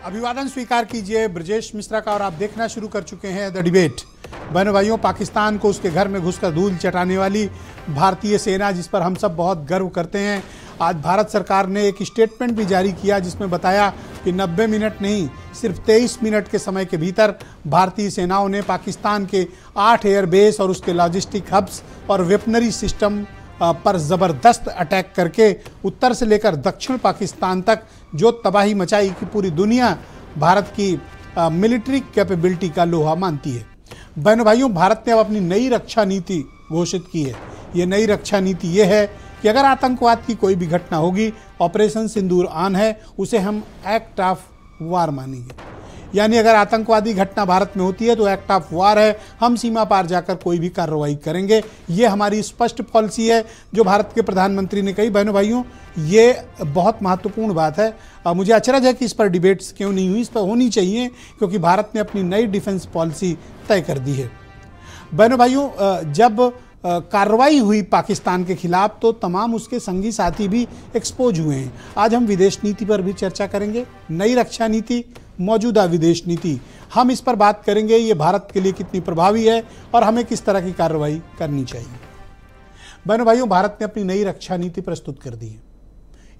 अभिवादन स्वीकार कीजिए ब्रजेश मिश्रा का और आप देखना शुरू कर चुके हैं द डिबेट। बहनों भाइयों, पाकिस्तान को उसके घर में घुसकर धूल चटाने वाली भारतीय सेना, जिस पर हम सब बहुत गर्व करते हैं, आज भारत सरकार ने एक स्टेटमेंट भी जारी किया जिसमें बताया कि 90 मिनट नहीं सिर्फ 23 मिनट के समय के भीतर भारतीय सेनाओं ने पाकिस्तान के 8 एयरबेस और उसके लॉजिस्टिक हब्स और वेपनरी सिस्टम पर ज़बरदस्त अटैक करके उत्तर से लेकर दक्षिण पाकिस्तान तक जो तबाही मचाई कि पूरी दुनिया भारत की मिलिट्री कैपेबिलिटी का लोहा मानती है। बहनों भाइयों, भारत ने अब अपनी नई रक्षा नीति घोषित की है। ये नई रक्षा नीति ये है कि अगर आतंकवाद की कोई भी घटना होगी, ऑपरेशन सिंदूर ऑन है, उसे हम एक्ट ऑफ वार मानेंगे। यानी अगर आतंकवादी घटना भारत में होती है तो एक्ट ऑफ वार है, हम सीमा पार जाकर कोई भी कार्रवाई करेंगे। ये हमारी स्पष्ट पॉलिसी है जो भारत के प्रधानमंत्री ने कही। बहनों भाइयों, ये बहुत महत्वपूर्ण बात है। मुझे अचरज है कि इस पर डिबेट्स क्यों नहीं हुई, इस पर होनी चाहिए, क्योंकि भारत ने अपनी नई डिफेंस पॉलिसी तय कर दी है। बहनों भाइयों, जब कार्रवाई हुई पाकिस्तान के खिलाफ तो तमाम उसके संगी साथी भी एक्सपोज हुए हैं। आज हम विदेश नीति पर भी चर्चा करेंगे, नई रक्षा नीति, मौजूदा विदेश नीति, हम इस पर बात करेंगे। ये भारत के लिए कितनी प्रभावी है और हमें किस तरह की कार्रवाई करनी चाहिए। बहनों भाइयों, भारत ने अपनी नई रक्षा नीति प्रस्तुत कर दी है।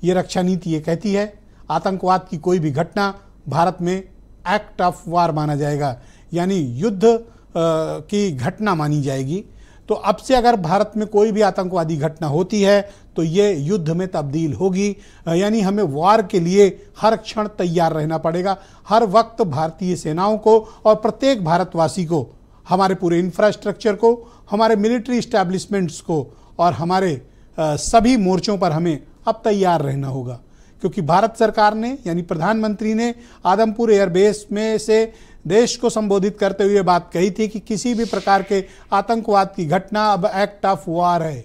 ये रक्षा नीति ये कहती है आतंकवाद की कोई भी घटना भारत में एक्ट ऑफ वार माना जाएगा, यानी युद्ध की घटना मानी जाएगी। तो अब से अगर भारत में कोई भी आतंकवादी घटना होती है तो ये युद्ध में तब्दील होगी, यानी हमें वार के लिए हर क्षण तैयार रहना पड़ेगा। हर वक्त भारतीय सेनाओं को और प्रत्येक भारतवासी को, हमारे पूरे इंफ्रास्ट्रक्चर को, हमारे मिलिट्री इस्टेब्लिशमेंट्स को और हमारे सभी मोर्चों पर हमें अब तैयार रहना होगा, क्योंकि भारत सरकार ने यानी प्रधानमंत्री ने आदमपुर एयरबेस में से देश को संबोधित करते हुए बात कही थी कि किसी भी प्रकार के आतंकवाद की घटना अब एक्ट ऑफ वार है,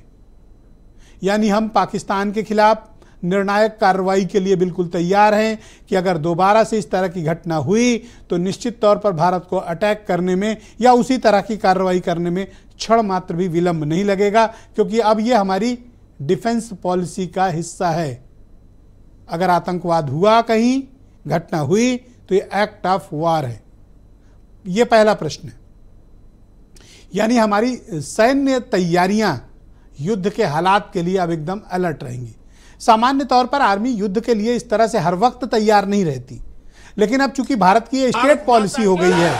यानी हम पाकिस्तान के खिलाफ निर्णायक कार्रवाई के लिए बिल्कुल तैयार हैं कि अगर दोबारा से इस तरह की घटना हुई तो निश्चित तौर पर भारत को अटैक करने में या उसी तरह की कार्रवाई करने में क्षण मात्र भी विलंब नहीं लगेगा, क्योंकि अब ये हमारी डिफेंस पॉलिसी का हिस्सा है। अगर आतंकवाद हुआ, कहीं घटना हुई, तो ये एक्ट ऑफ वार है। ये पहला प्रश्न है, यानी हमारी सैन्य तैयारियां युद्ध के हालात के लिए अब एकदम अलर्ट रहेंगी। सामान्य तौर पर आर्मी युद्ध के लिए इस तरह से हर वक्त तैयार नहीं रहती, लेकिन अब चूंकि भारत की स्टेट पॉलिसी हो गई है,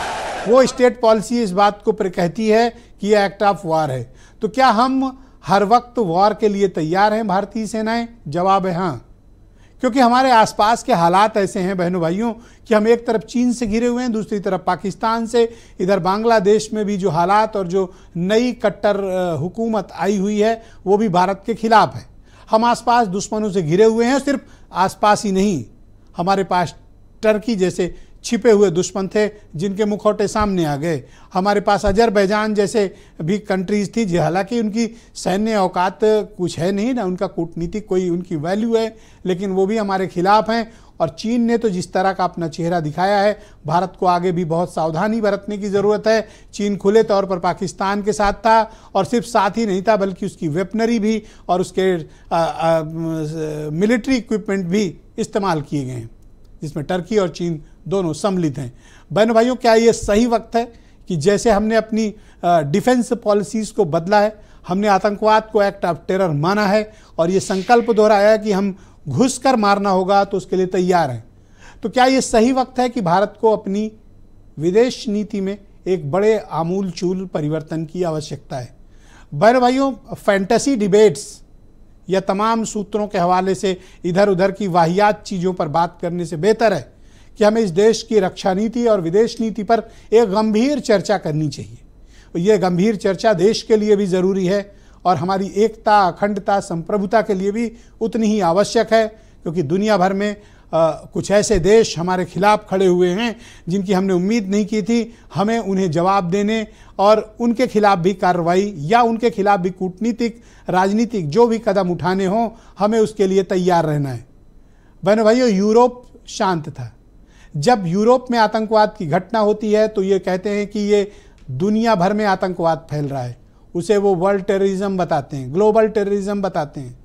वो स्टेट पॉलिसी इस बात को कहती है कि ये एक्ट ऑफ वार है। तो क्या हम हर वक्त वार के लिए तैयार हैं भारतीय सेनाएं? जवाब है हाँ, क्योंकि हमारे आसपास के हालात ऐसे हैं बहनों भाइयों कि हम एक तरफ चीन से घिरे हुए हैं, दूसरी तरफ पाकिस्तान से, इधर बांग्लादेश में भी जो हालात और जो नई कट्टर हुकूमत आई हुई है वो भी भारत के खिलाफ है। हम आसपास दुश्मनों से घिरे हुए हैं। सिर्फ आसपास ही नहीं, हमारे पास टर्की जैसे छिपे हुए दुश्मन थे जिनके मुखौटे सामने आ गए। हमारे पास अजरबैजान जैसे भी कंट्रीज़ थी, जो हालांकि उनकी सैन्य औकात कुछ है नहीं ना, उनका कूटनीतिक कोई उनकी वैल्यू है, लेकिन वो भी हमारे खिलाफ हैं। और चीन ने तो जिस तरह का अपना चेहरा दिखाया है, भारत को आगे भी बहुत सावधानी बरतने की ज़रूरत है। चीन खुले तौर पर पाकिस्तान के साथ था, और सिर्फ साथ ही नहीं था बल्कि उसकी वेपनरी भी और उसके मिलिट्री इक्विपमेंट भी इस्तेमाल किए गए हैं, जिसमें टर्की और चीन दोनों सम्मिलित हैं। बहनों भाइयों, क्या ये सही वक्त है कि जैसे हमने अपनी डिफेंस पॉलिसीज़ को बदला है, हमने आतंकवाद को एक्ट ऑफ टेरर माना है और ये संकल्प दोहराया है कि हम घुसकर मारना होगा तो उसके लिए तैयार हैं, तो क्या ये सही वक्त है कि भारत को अपनी विदेश नीति में एक बड़े आमूल-चूल परिवर्तन की आवश्यकता है? बहनों भाइयों, फैंटेसी डिबेट्स या तमाम सूत्रों के हवाले से इधर उधर की वाहियात चीज़ों पर बात करने से बेहतर है कि हमें इस देश की रक्षा नीति और विदेश नीति पर एक गंभीर चर्चा करनी चाहिए। और ये गंभीर चर्चा देश के लिए भी ज़रूरी है और हमारी एकता, अखंडता, संप्रभुता के लिए भी उतनी ही आवश्यक है, क्योंकि दुनिया भर में कुछ ऐसे देश हमारे खिलाफ खड़े हुए हैं जिनकी हमने उम्मीद नहीं की थी। हमें उन्हें जवाब देने और उनके खिलाफ भी कार्रवाई या उनके खिलाफ भी कूटनीतिक, राजनीतिक जो भी कदम उठाने हों, हमें उसके लिए तैयार रहना है। बहनों भाइयों, यूरोप शांत था। जब यूरोप में आतंकवाद की घटना होती है तो ये कहते हैं कि ये दुनिया भर में आतंकवाद फैल रहा है, उसे वो वर्ल्ड टेररिज्म बताते हैं, ग्लोबल टेररिज्म बताते हैं।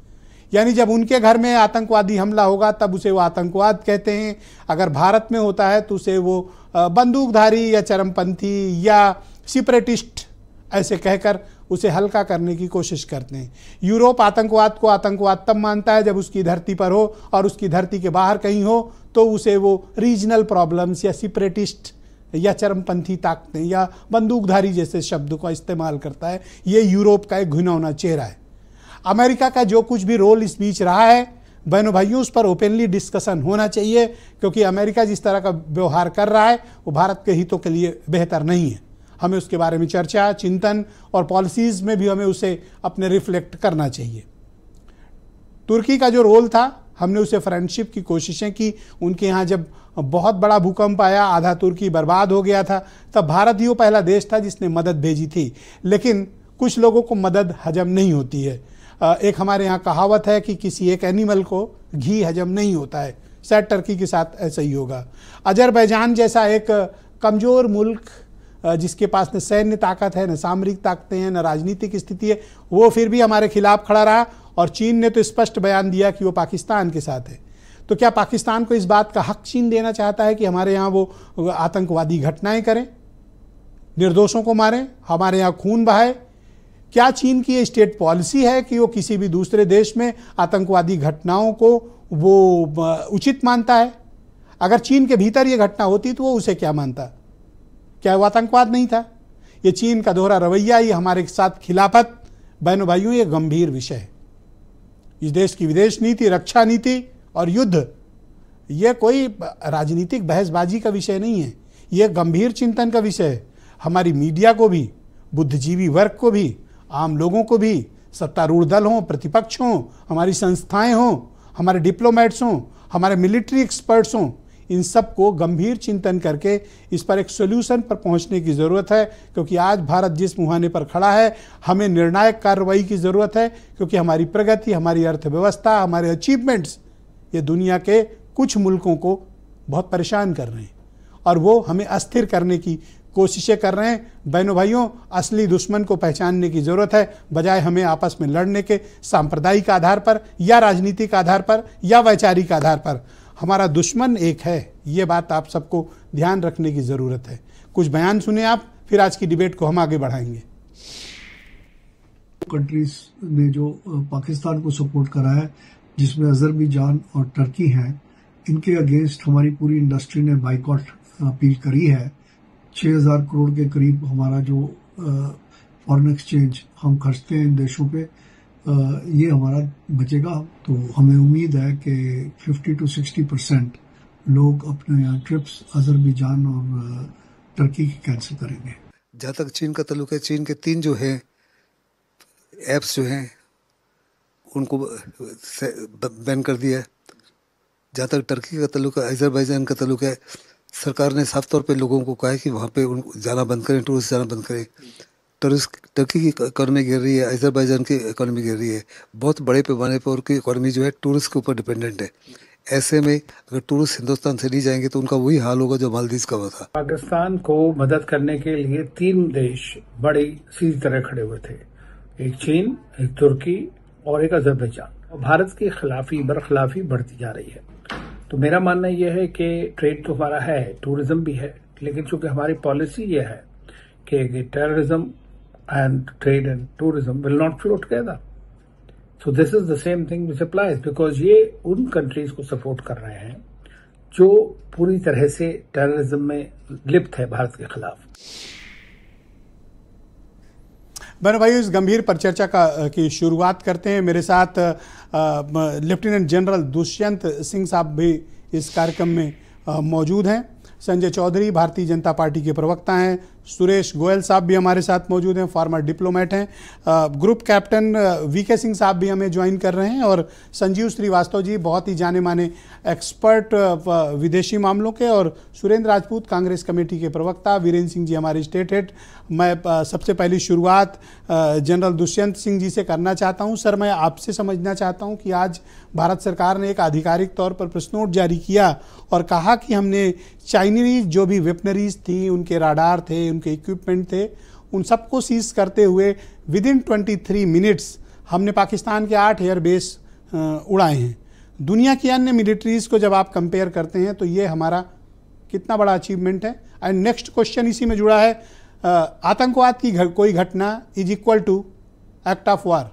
यानी जब उनके घर में आतंकवादी हमला होगा तब उसे वो आतंकवाद कहते हैं, अगर भारत में होता है तो उसे वो बंदूकधारी या चरमपंथी या सिपरेटिस्ट ऐसे कहकर उसे हल्का करने की कोशिश करते हैं। यूरोप आतंकवाद को आतंकवाद तब मानता है जब उसकी धरती पर हो, और उसकी धरती के बाहर कहीं हो तो उसे वो रीजनल प्रॉब्लम्स या सिपरेटिस्ट या चरमपंथी ताकतें या बंदूकधारी जैसे शब्द का इस्तेमाल करता है। ये यूरोप का एक घिनौना चेहरा है। अमेरिका का जो कुछ भी रोल इस बीच रहा है, बहनों भाइयों, उस पर ओपनली डिस्कशन होना चाहिए, क्योंकि अमेरिका जिस तरह का व्यवहार कर रहा है वो भारत के हितों के लिए बेहतर नहीं है। हमें उसके बारे में चर्चा, चिंतन और पॉलिसीज़ में भी हमें उसे अपने रिफ्लेक्ट करना चाहिए। तुर्की का जो रोल था, हमने उसे फ्रेंडशिप की कोशिशें की। उनके यहाँ जब बहुत बड़ा भूकंप आया, आधा तुर्की बर्बाद हो गया था, तब भारत ही वो पहला देश था जिसने मदद भेजी थी। लेकिन कुछ लोगों को मदद हजम नहीं होती है। एक हमारे यहाँ कहावत है कि किसी एक एनिमल को घी हजम नहीं होता है, शायद टर्की के साथ ऐसा ही होगा। अजरबैजान जैसा एक कमज़ोर मुल्क जिसके पास न सैन्य ताकत है, न सामरिक ताकतें हैं, न राजनीतिक स्थिति है, वो फिर भी हमारे खिलाफ खड़ा रहा। और चीन ने तो स्पष्ट बयान दिया कि वो पाकिस्तान के साथ है। तो क्या पाकिस्तान को इस बात का हक चीन देना चाहता है कि हमारे यहाँ वो आतंकवादी घटनाएं करें, निर्दोषों को मारें, हमारे यहाँ खून बहाए? क्या चीन की ये स्टेट पॉलिसी है कि वो किसी भी दूसरे देश में आतंकवादी घटनाओं को वो उचित मानता है? अगर चीन के भीतर ये घटना होती तो वो उसे क्या मानता? क्या वो आतंकवाद नहीं था? ये चीन का दोहरा रवैया, ये हमारे साथ खिलाफत, बहनों भाइयों, ये गंभीर विषय है। इस देश की विदेश नीति, रक्षा नीति और युद्ध, यह कोई राजनीतिक बहसबाजी का विषय नहीं है, यह गंभीर चिंतन का विषय है। हमारी मीडिया को भी, बुद्धिजीवी वर्ग को भी, आम लोगों को भी, सत्तारूढ़ दल हों, प्रतिपक्ष हों, हमारी संस्थाएं हों, हमारे डिप्लोमेट्स हों, हमारे मिलिट्री एक्सपर्ट्स हों, इन सब को गंभीर चिंतन करके इस पर एक सोल्यूशन पर पहुंचने की ज़रूरत है। क्योंकि आज भारत जिस मुहाने पर खड़ा है, हमें निर्णायक कार्रवाई की ज़रूरत है, क्योंकि हमारी प्रगति, हमारी अर्थव्यवस्था, हमारे अचीवमेंट्स ये दुनिया के कुछ मुल्कों को बहुत परेशान कर रहे हैं और वो हमें अस्थिर करने की कोशिशें कर रहे हैं। बहनों भाइयों, असली दुश्मन को पहचानने की ज़रूरत है, बजाय हमें आपस में लड़ने के सांप्रदायिक आधार पर या राजनीतिक आधार पर या वैचारिक आधार पर। हमारा दुश्मन एक है, ये बात आप सबको ध्यान रखने की ज़रूरत है। कुछ बयान सुने आप, फिर आज की डिबेट को हम आगे बढ़ाएंगे। कंट्रीज ने जो पाकिस्तान को सपोर्ट करा है, जिसमें अजरबैजान और टर्की हैं, इनके अगेंस्ट हमारी पूरी इंडस्ट्री ने बाइकॉट अपील करी है। 6000 करोड़ के करीब हमारा जो फॉरेन एक्सचेंज हम खर्चते हैं इन देशों पे, ये हमारा बचेगा। तो हमें उम्मीद है कि 50 to 60% लोग अपने यहाँ ट्रिप्स अजरबैजान और टर्की की कैंसिल करेंगे। जहाँ तक चीन का ताल्लुक है, चीन के 3 जो हैं ऐप्स जो हैं उनको बैन कर दिया है। जहाँ तक टर्की का ताल्लुक है, अजरबैजान का ताल्लुक है, सरकार ने साफ तौर पे लोगों को कहा है कि वहाँ पे उनको जाना बंद करें, टूरिस्ट जाना बंद करें। टर्की की इकॉनमी गिर रही है, अजरबैजान की इकॉनमी गिर रही है, बहुत बड़े पैमाने पर उनकी इकॉनमी जो है टूरिस्ट के ऊपर डिपेंडेंट है। ऐसे में अगर टूरिस्ट हिंदुस्तान से नहीं जाएंगे तो उनका वही हाल होगा जो मालदीव का हुआ था। पाकिस्तान को मदद करने के लिए 3 देश बड़ी सीधी तरह खड़े हुए थे, एक चीन, एक तुर्की और एक अजरबैजान। भारत की बरखिलाफी बढ़ती जा रही है। तो मेरा मानना यह है कि ट्रेड तो हमारा है, टूरिज्म भी है, लेकिन चूंकि हमारी पॉलिसी ये है कि terrorism and trade and tourism will not flow together. So this is the same thing which applies, because ये उन कंट्रीज को सपोर्ट कर रहे हैं जो पूरी तरह से टेररिज्म में लिप्त है भारत के खिलाफ। बहनों भाइयों, इस गंभीर परिचर्चा की शुरुआत करते हैं। मेरे साथ लेफ्टिनेंट जनरल दुष्यंत सिंह साहब भी इस कार्यक्रम में मौजूद हैं। संजय चौधरी भारतीय जनता पार्टी के प्रवक्ता हैं। सुरेश गोयल साहब भी हमारे साथ मौजूद हैं, फॉर्मर डिप्लोमेट हैं। ग्रुप कैप्टन वीके सिंह साहब भी हमें ज्वाइन कर रहे हैं और संजीव श्रीवास्तव जी बहुत ही जाने माने एक्सपर्ट विदेशी मामलों के, और सुरेंद्र राजपूत कांग्रेस कमेटी के प्रवक्ता, वीरेंद्र सिंह जी हमारे स्टेट हेड। मैं सबसे पहली शुरुआत जनरल दुष्यंत सिंह जी से करना चाहता हूं। सर, मैं आपसे समझना चाहता हूं कि आज भारत सरकार ने एक आधिकारिक तौर पर प्रेस नोट जारी किया और कहा कि हमने चाइनीज जो भी वेपनरीज थी, उनके राडार थे, उनके इक्विपमेंट थे, उन सबको सीज करते हुए विदिन 23 मिनट्स हमने पाकिस्तान के 8 एयरबेस उड़ाए हैं। दुनिया की अन्य मिलिट्रीज को जब आप कंपेयर करते हैं तो ये हमारा कितना बड़ा अचीवमेंट है। एंड नेक्स्ट क्वेश्चन इसी में जुड़ा है, आतंकवाद की कोई घटना is equal to act of war.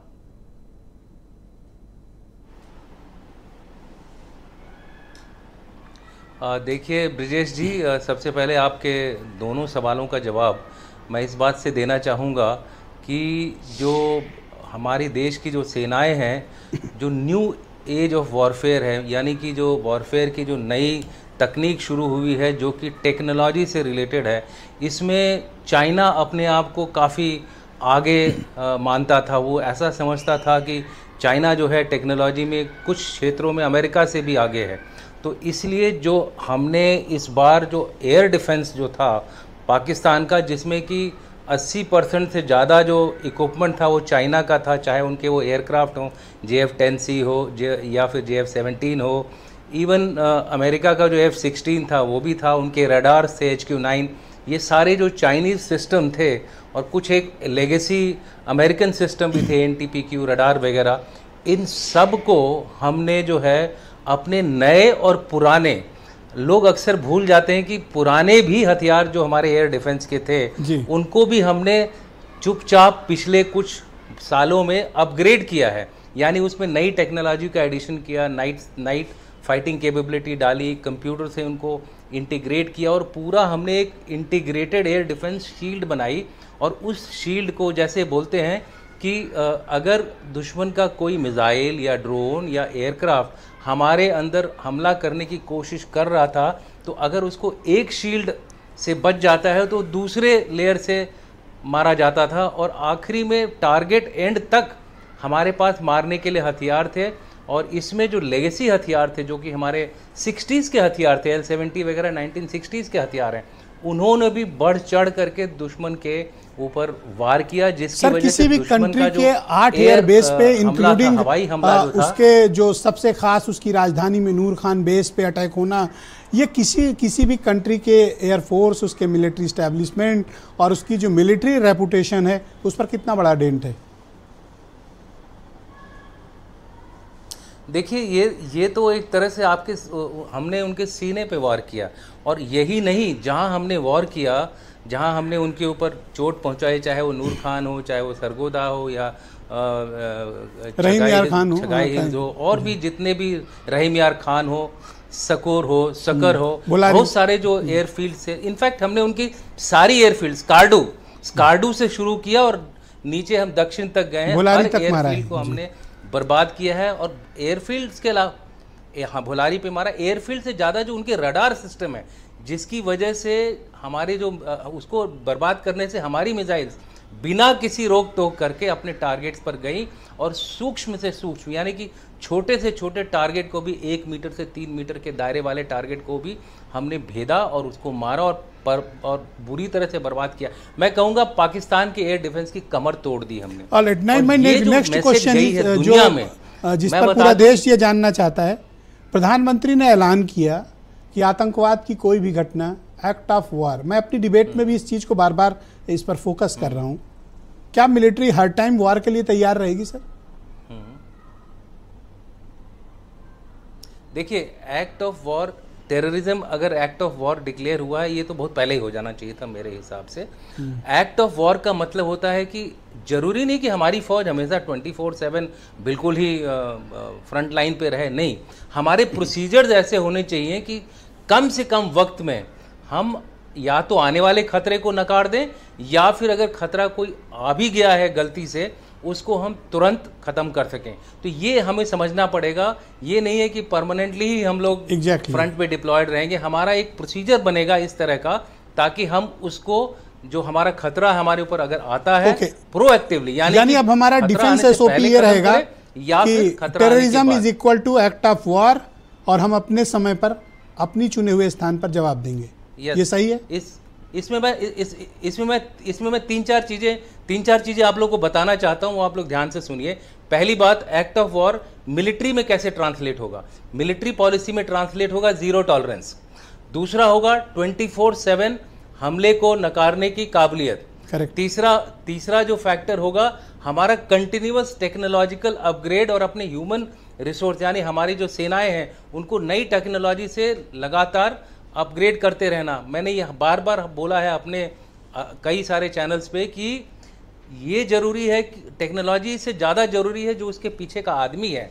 देखिए ब्रिजेश जी, सबसे पहले आपके दोनों सवालों का जवाब मैं इस बात से देना चाहूँगा कि जो हमारी देश की जो सेनाएं हैं, जो न्यू एज ऑफ वॉरफेयर है, यानी कि जो वॉरफेयर की जो नई तकनीक शुरू हुई है जो कि टेक्नोलॉजी से रिलेटेड है, इसमें चाइना अपने आप को काफ़ी आगे मानता था। वो ऐसा समझता था कि चाइना जो है टेक्नोलॉजी में कुछ क्षेत्रों में अमेरिका से भी आगे है। तो इसलिए जो हमने इस बार जो एयर डिफेंस जो था पाकिस्तान का, जिसमें कि 80% से ज़्यादा जो इक्विपमेंट था वो चाइना का था, चाहे उनके वो एयरक्राफ्ट हो, JF-10C हो या फिर JF-17 हो, इवन अमेरिका का जो F-16 था वो भी था, उनके रडार्स थे HQ-9, ये सारे जो चाइनीज़ सिस्टम थे और कुछ एक लेगेसी अमेरिकन सिस्टम भी थे, NTPQ रडार वगैरह, इन सब को हमने जो है अपने नए और पुराने, लोग अक्सर भूल जाते हैं कि पुराने भी हथियार जो हमारे एयर डिफेंस के थे उनको भी हमने चुपचाप पिछले कुछ सालों में अपग्रेड किया है। यानी उसमें नई टेक्नोलॉजी का एडिशन किया, नाइट फाइटिंग कैपेबिलिटी डाली, कंप्यूटर से उनको इंटीग्रेट किया और पूरा हमने एक इंटीग्रेटेड एयर डिफेंस शील्ड बनाई। और उस शील्ड को जैसे बोलते हैं कि अगर दुश्मन का कोई मिसाइल या ड्रोन या एयरक्राफ्ट हमारे अंदर हमला करने की कोशिश कर रहा था, तो अगर उसको एक शील्ड से बच जाता है तो दूसरे लेयर से मारा जाता था और आखिरी में टारगेट एंड तक हमारे पास मारने के लिए हथियार थे। और इसमें जो लेगेसी हथियार थे जो कि हमारे 60s के हथियार थे, L-70 वगैरह 1960s के हथियार हैं, उन्होंने भी बढ़ चढ़ करके दुश्मन के ऊपर वार किया, जिसकी वजह किसी से भी कंट्री के 8 एयर बेस पे इंक्लूडिंग हवाई हमला जो था, उसके जो सबसे खास उसकी राजधानी में नूर खान बेस पे अटैक होना, ये किसी भी कंट्री के एयरफोर्स, उसके मिलिट्री स्टैब्लिशमेंट और उसकी जो मिलिट्री रेपुटेशन है उस पर कितना बड़ा डेंट है। देखिए ये तो एक तरह से आपके हमने उनके सीने पे वार किया। और यही नहीं, जहां हमने वार किया, जहां हमने उनके ऊपर चोट पहुंचाई, चाहे वो नूर खान हो, चाहे वो सरगोदा हो या रहीम यार खान हो, और भी जितने भी रहीम यार खान हो, सकोर हो, सकर हो, बहुत सारे जो एयरफील्ड से, इनफैक्ट हमने उनकी सारी एयरफील्ड स्कार्डू से शुरू किया और नीचे हम दक्षिण तक गए हैं, हर एयरफील्ड को हमने बर्बाद किया है। और एयरफील्ड्स के अलावा, हाँ भुलारी पे मारा, एयरफील्ड से ज़्यादा जो उनके रडार सिस्टम है, जिसकी वजह से हमारे जो उसको बर्बाद करने से हमारी मिसाइल्स बिना किसी रोक टोक करके अपने टारगेट्स पर गई और सूक्ष्म से सूक्ष्म, यानी कि छोटे से छोटे टारगेट को भी 1 मीटर से 3 मीटर के दायरे वाले टारगेट को भी हमने भेदा और उसको मारा और बुरी तरह से बर्बाद किया। मैं कहूँगा पाकिस्तान के एयर डिफेंस की कमर तोड़ दी हमने। नेक्स्ट क्वेश्चन जिस पर पूरा देश ये जानना चाहता है, प्रधानमंत्री ने ऐलान किया कि आतंकवाद की कोई भी घटना एक्ट ऑफ वार। मैं अपनी डिबेट में भी इस चीज़ को बार बार इस पर फोकस कर रहा हूँ। क्या मिलिट्री हर टाइम वार के लिए तैयार रहेगी सर? देखिए, एक्ट ऑफ वॉर, टेररिज्म अगर एक्ट ऑफ वॉर डिक्लेयर हुआ है, ये तो बहुत पहले ही हो जाना चाहिए था मेरे हिसाब से। एक्ट ऑफ वॉर का मतलब होता है कि जरूरी नहीं कि हमारी फौज हमेशा 24/7 बिल्कुल ही फ्रंट लाइन पे रहे, नहीं, हमारे प्रोसीजर्स ऐसे होने चाहिए कि कम से कम वक्त में हम या तो आने वाले खतरे को नकार दें, या फिर अगर खतरा कोई आ भी गया है गलती से, उसको हम तुरंत ख़त्म कर सकें। तो ये हमें समझना पड़ेगा। ये नहीं है कि परमानेंटली ही हम लोग फ्रंट पे डिप्लॉयड रहेंगे। हमारा एक प्रोसीजर बनेगा इस तरह का, ताकि हम उसको, जो हमारा खतरा हमारे ऊपर अगर आता है, प्रोएक्टिवली, यानी अब हमारा डिफेंस एसओपी ये रहेगा कि terrorism is equal to act of war, और हम अपने समय पर अपनी चुने हुए स्थान पर जवाब देंगे। ये सही है? इसमें मैं तीन चार चीजें आप लोगों को बताना चाहता हूं, वो आप लोग ध्यान से सुनिए। पहली बात, एक्ट ऑफ वॉर मिलिट्री में कैसे ट्रांसलेट होगा? मिलिट्री पॉलिसी में ट्रांसलेट होगा जीरो टॉलरेंस। दूसरा होगा 24/7 हमले को नकारने की काबिलियत। करेक्ट। तीसरा जो फैक्टर होगा, हमारा कंटिन्यूअस टेक्नोलॉजिकल अपग्रेड और अपने ह्यूमन रिसोर्स यानी हमारी जो सेनाएं हैं उनको नई टेक्नोलॉजी से लगातार अपग्रेड करते रहना। मैंने यह बार बार बोला है अपने कई सारे चैनल्स पे कि ये ज़रूरी है कि टेक्नोलॉजी से ज़्यादा ज़रूरी है जो उसके पीछे का आदमी है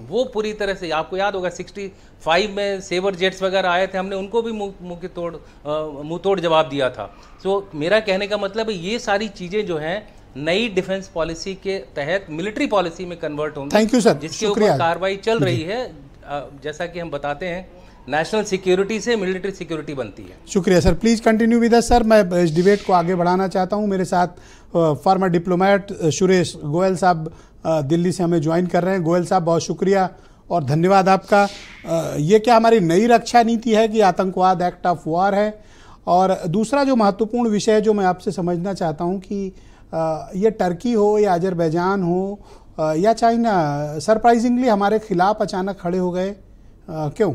वो पूरी तरह से। आपको याद होगा 65 में सेवर जेट्स वगैरह आए थे, हमने उनको भी मुंह तोड़ जवाब दिया था। सो मेरा कहने का मतलब है ये सारी चीज़ें जो हैं नई डिफेंस पॉलिसी के तहत मिलिट्री पॉलिसी में कन्वर्ट होंगी। थैंक यू सर, जिसके ऊपर कार्रवाई चल रही है। जैसा कि हम बताते हैं नेशनल सिक्योरिटी से मिलिट्री सिक्योरिटी बनती है। शुक्रिया sir, please continue with us sir. मैं इस डिबेट को आगे बढ़ाना चाहता हूं। मेरे साथ फॉर्मर डिप्लोमेट सुरेश गोयल साहब दिल्ली से हमें ज्वाइन कर रहे हैं। गोयल साहब, बहुत शुक्रिया और धन्यवाद आपका। ये क्या हमारी नई रक्षा नीति है कि आतंकवाद एक्ट ऑफ वॉर है? और दूसरा जो महत्वपूर्ण विषय जो मैं आपसे समझना चाहता हूँ कि ये टर्की हो या अजरबैजान हो या चाइना सरप्राइजिंगली हमारे खिलाफ अचानक खड़े हो गए, क्यों?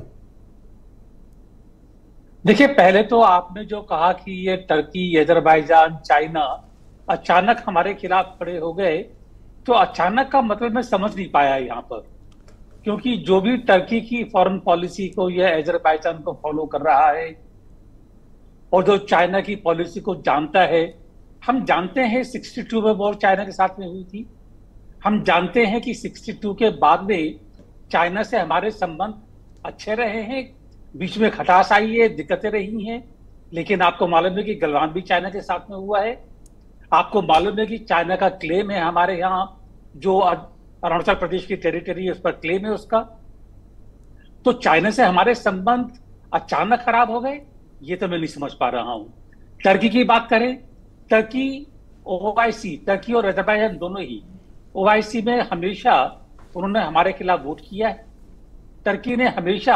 देखिए, पहले तो आपने जो कहा कि ये टर्की, अजरबैजान, चाइना अचानक हमारे खिलाफ खड़े हो गए, तो अचानक का मतलब मैं समझ नहीं पाया यहाँ पर। क्योंकि जो भी टर्की की फॉरेन पॉलिसी को या अजरबैजान को फॉलो कर रहा है और जो चाइना की पॉलिसी को जानता है, हम जानते हैं 62 में वॉर चाइना के साथ में हुई थी। हम जानते हैं कि 62 के बाद में चाइना से हमारे संबंध अच्छे रहे हैं, बीच में खटास आई है, दिक्कतें रही हैं। लेकिन आपको मालूम है कि गलवान भी चाइना के साथ में हुआ है। आपको मालूम है कि चाइना का क्लेम है हमारे यहाँ, जो अरुणाचल प्रदेश की टेरिटरी है उस पर क्लेम है उसका। तो चाइना से हमारे संबंध अचानक खराब हो गए, ये तो मैं नहीं समझ पा रहा हूं। टर्की की बात करें, टर्की ओआईसी, टर्की और अजरबैजान दोनों ही ओआईसी में हमेशा उन्होंने हमारे खिलाफ वोट किया है। टर्की ने हमेशा,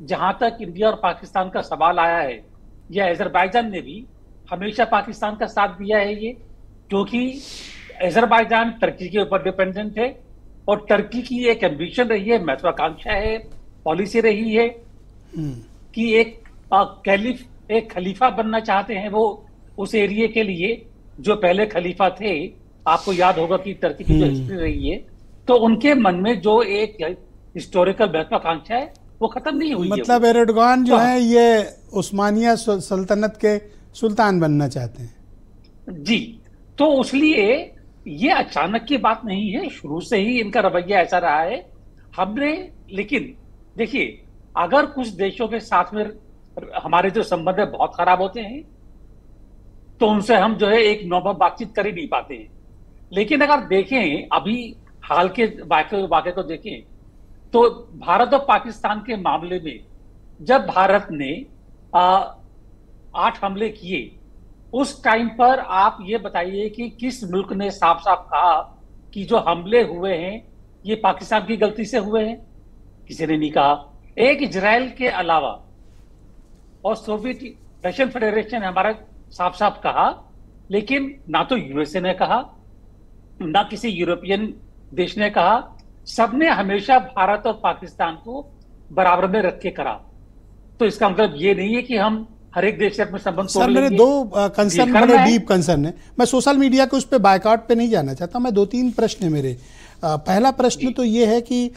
जहां तक इंडिया और पाकिस्तान का सवाल आया है, या अजरबैजान ने भी हमेशा पाकिस्तान का साथ दिया है। ये क्योंकि अजरबैजान टर्की के ऊपर डिपेंडेंट है और टर्की की एक एम्बिशन रही है, महत्वाकांक्षा है, पॉलिसी रही है कि एक खलीफा बनना चाहते हैं वो उस एरिया के लिए। जो पहले खलीफा थे, आपको याद होगा कि टर्की की जो हिस्ट्री रही है, तो उनके मन में जो एक हिस्टोरिकल महत्वाकांक्षा है वो खत्म नहीं हुई। मतलब एर्डोगान जो है ये उस्मानिया सल्तनत के सुल्तान बनना चाहते हैं जी। तो उसलिए ये अचानक की बात नहीं है, शुरू से ही इनका रवैया ऐसा रहा है हमने। लेकिन देखिए, अगर कुछ देशों के साथ में हमारे जो संबंध है बहुत खराब होते हैं तो उनसे हम जो है एक नॉर्मल बातचीत कर ही नहीं पाते हैं। लेकिन अगर देखें अभी हाल के वाक़े को देखें तो भारत और पाकिस्तान के मामले में जब भारत ने 8 हमले किए, उस टाइम पर आप ये बताइए कि किस मुल्क ने साफ साफ कहा कि जो हमले हुए हैं ये पाकिस्तान की गलती से हुए हैं? किसी ने नहीं कहा। एक इजराइल के अलावा और सोवियत रशियन फेडरेशन ने हमारा साफ साफ कहा, लेकिन ना तो यूएसए ने कहा, ना किसी यूरोपियन देश ने कहा। सबने हमेशा भारत और पाकिस्तान को बराबर में रख के करा। तो इसका मतलब ये नहीं है कि हम हर एक देश से अपने संबंध तोड़ लेंगे। सर, मेरे दो कंसर्न, बड़े डीप कंसर्न है। मैं सोशल मीडिया के उस पर बायकॉट पे नहीं जाना चाहता। मैं 2-3 प्रश्न है मेरे। पहला प्रश्न तो ये है कि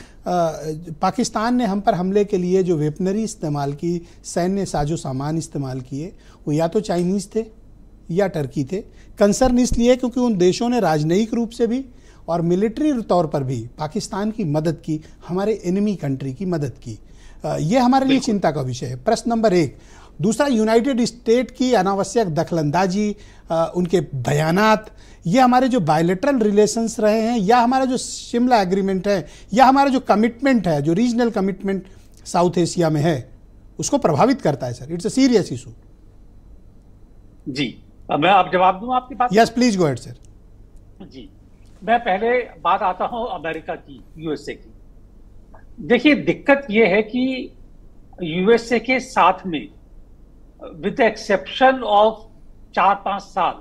पाकिस्तान ने हम पर हमले के लिए जो वेपनरी इस्तेमाल की, सैन्य साजो सामान इस्तेमाल किए, वो या तो चाइनीज़ थे या टर्की थे। कंसर्न इसलिए क्योंकि उन देशों ने राजनयिक रूप से भी और मिलिट्री तौर पर भी पाकिस्तान की मदद की, हमारे एनिमी कंट्री की मदद की। ये हमारे लिए चिंता का विषय है, प्रश्न नंबर 1। दूसरा, यूनाइटेड स्टेट की अनावश्यक दखलंदाजी, उनके बयानात, ये हमारे जो बायलैटरल रिलेशंस रहे हैं या हमारा जो शिमला एग्रीमेंट है या हमारा जो कमिटमेंट है, जो रीजनल कमिटमेंट साउथ एशिया में है, उसको प्रभावित करता है sir. It's a serious issue. जी, मैं आप जवाब दूं आपकी बात? Yes please go ahead sir. जी, मैं पहले बात आता हूं अमेरिका की, यूएसए की। देखिए, दिक्कत यह है कि यूएसए के साथ में विद एक्सेप्शन ऑफ 4-5 साल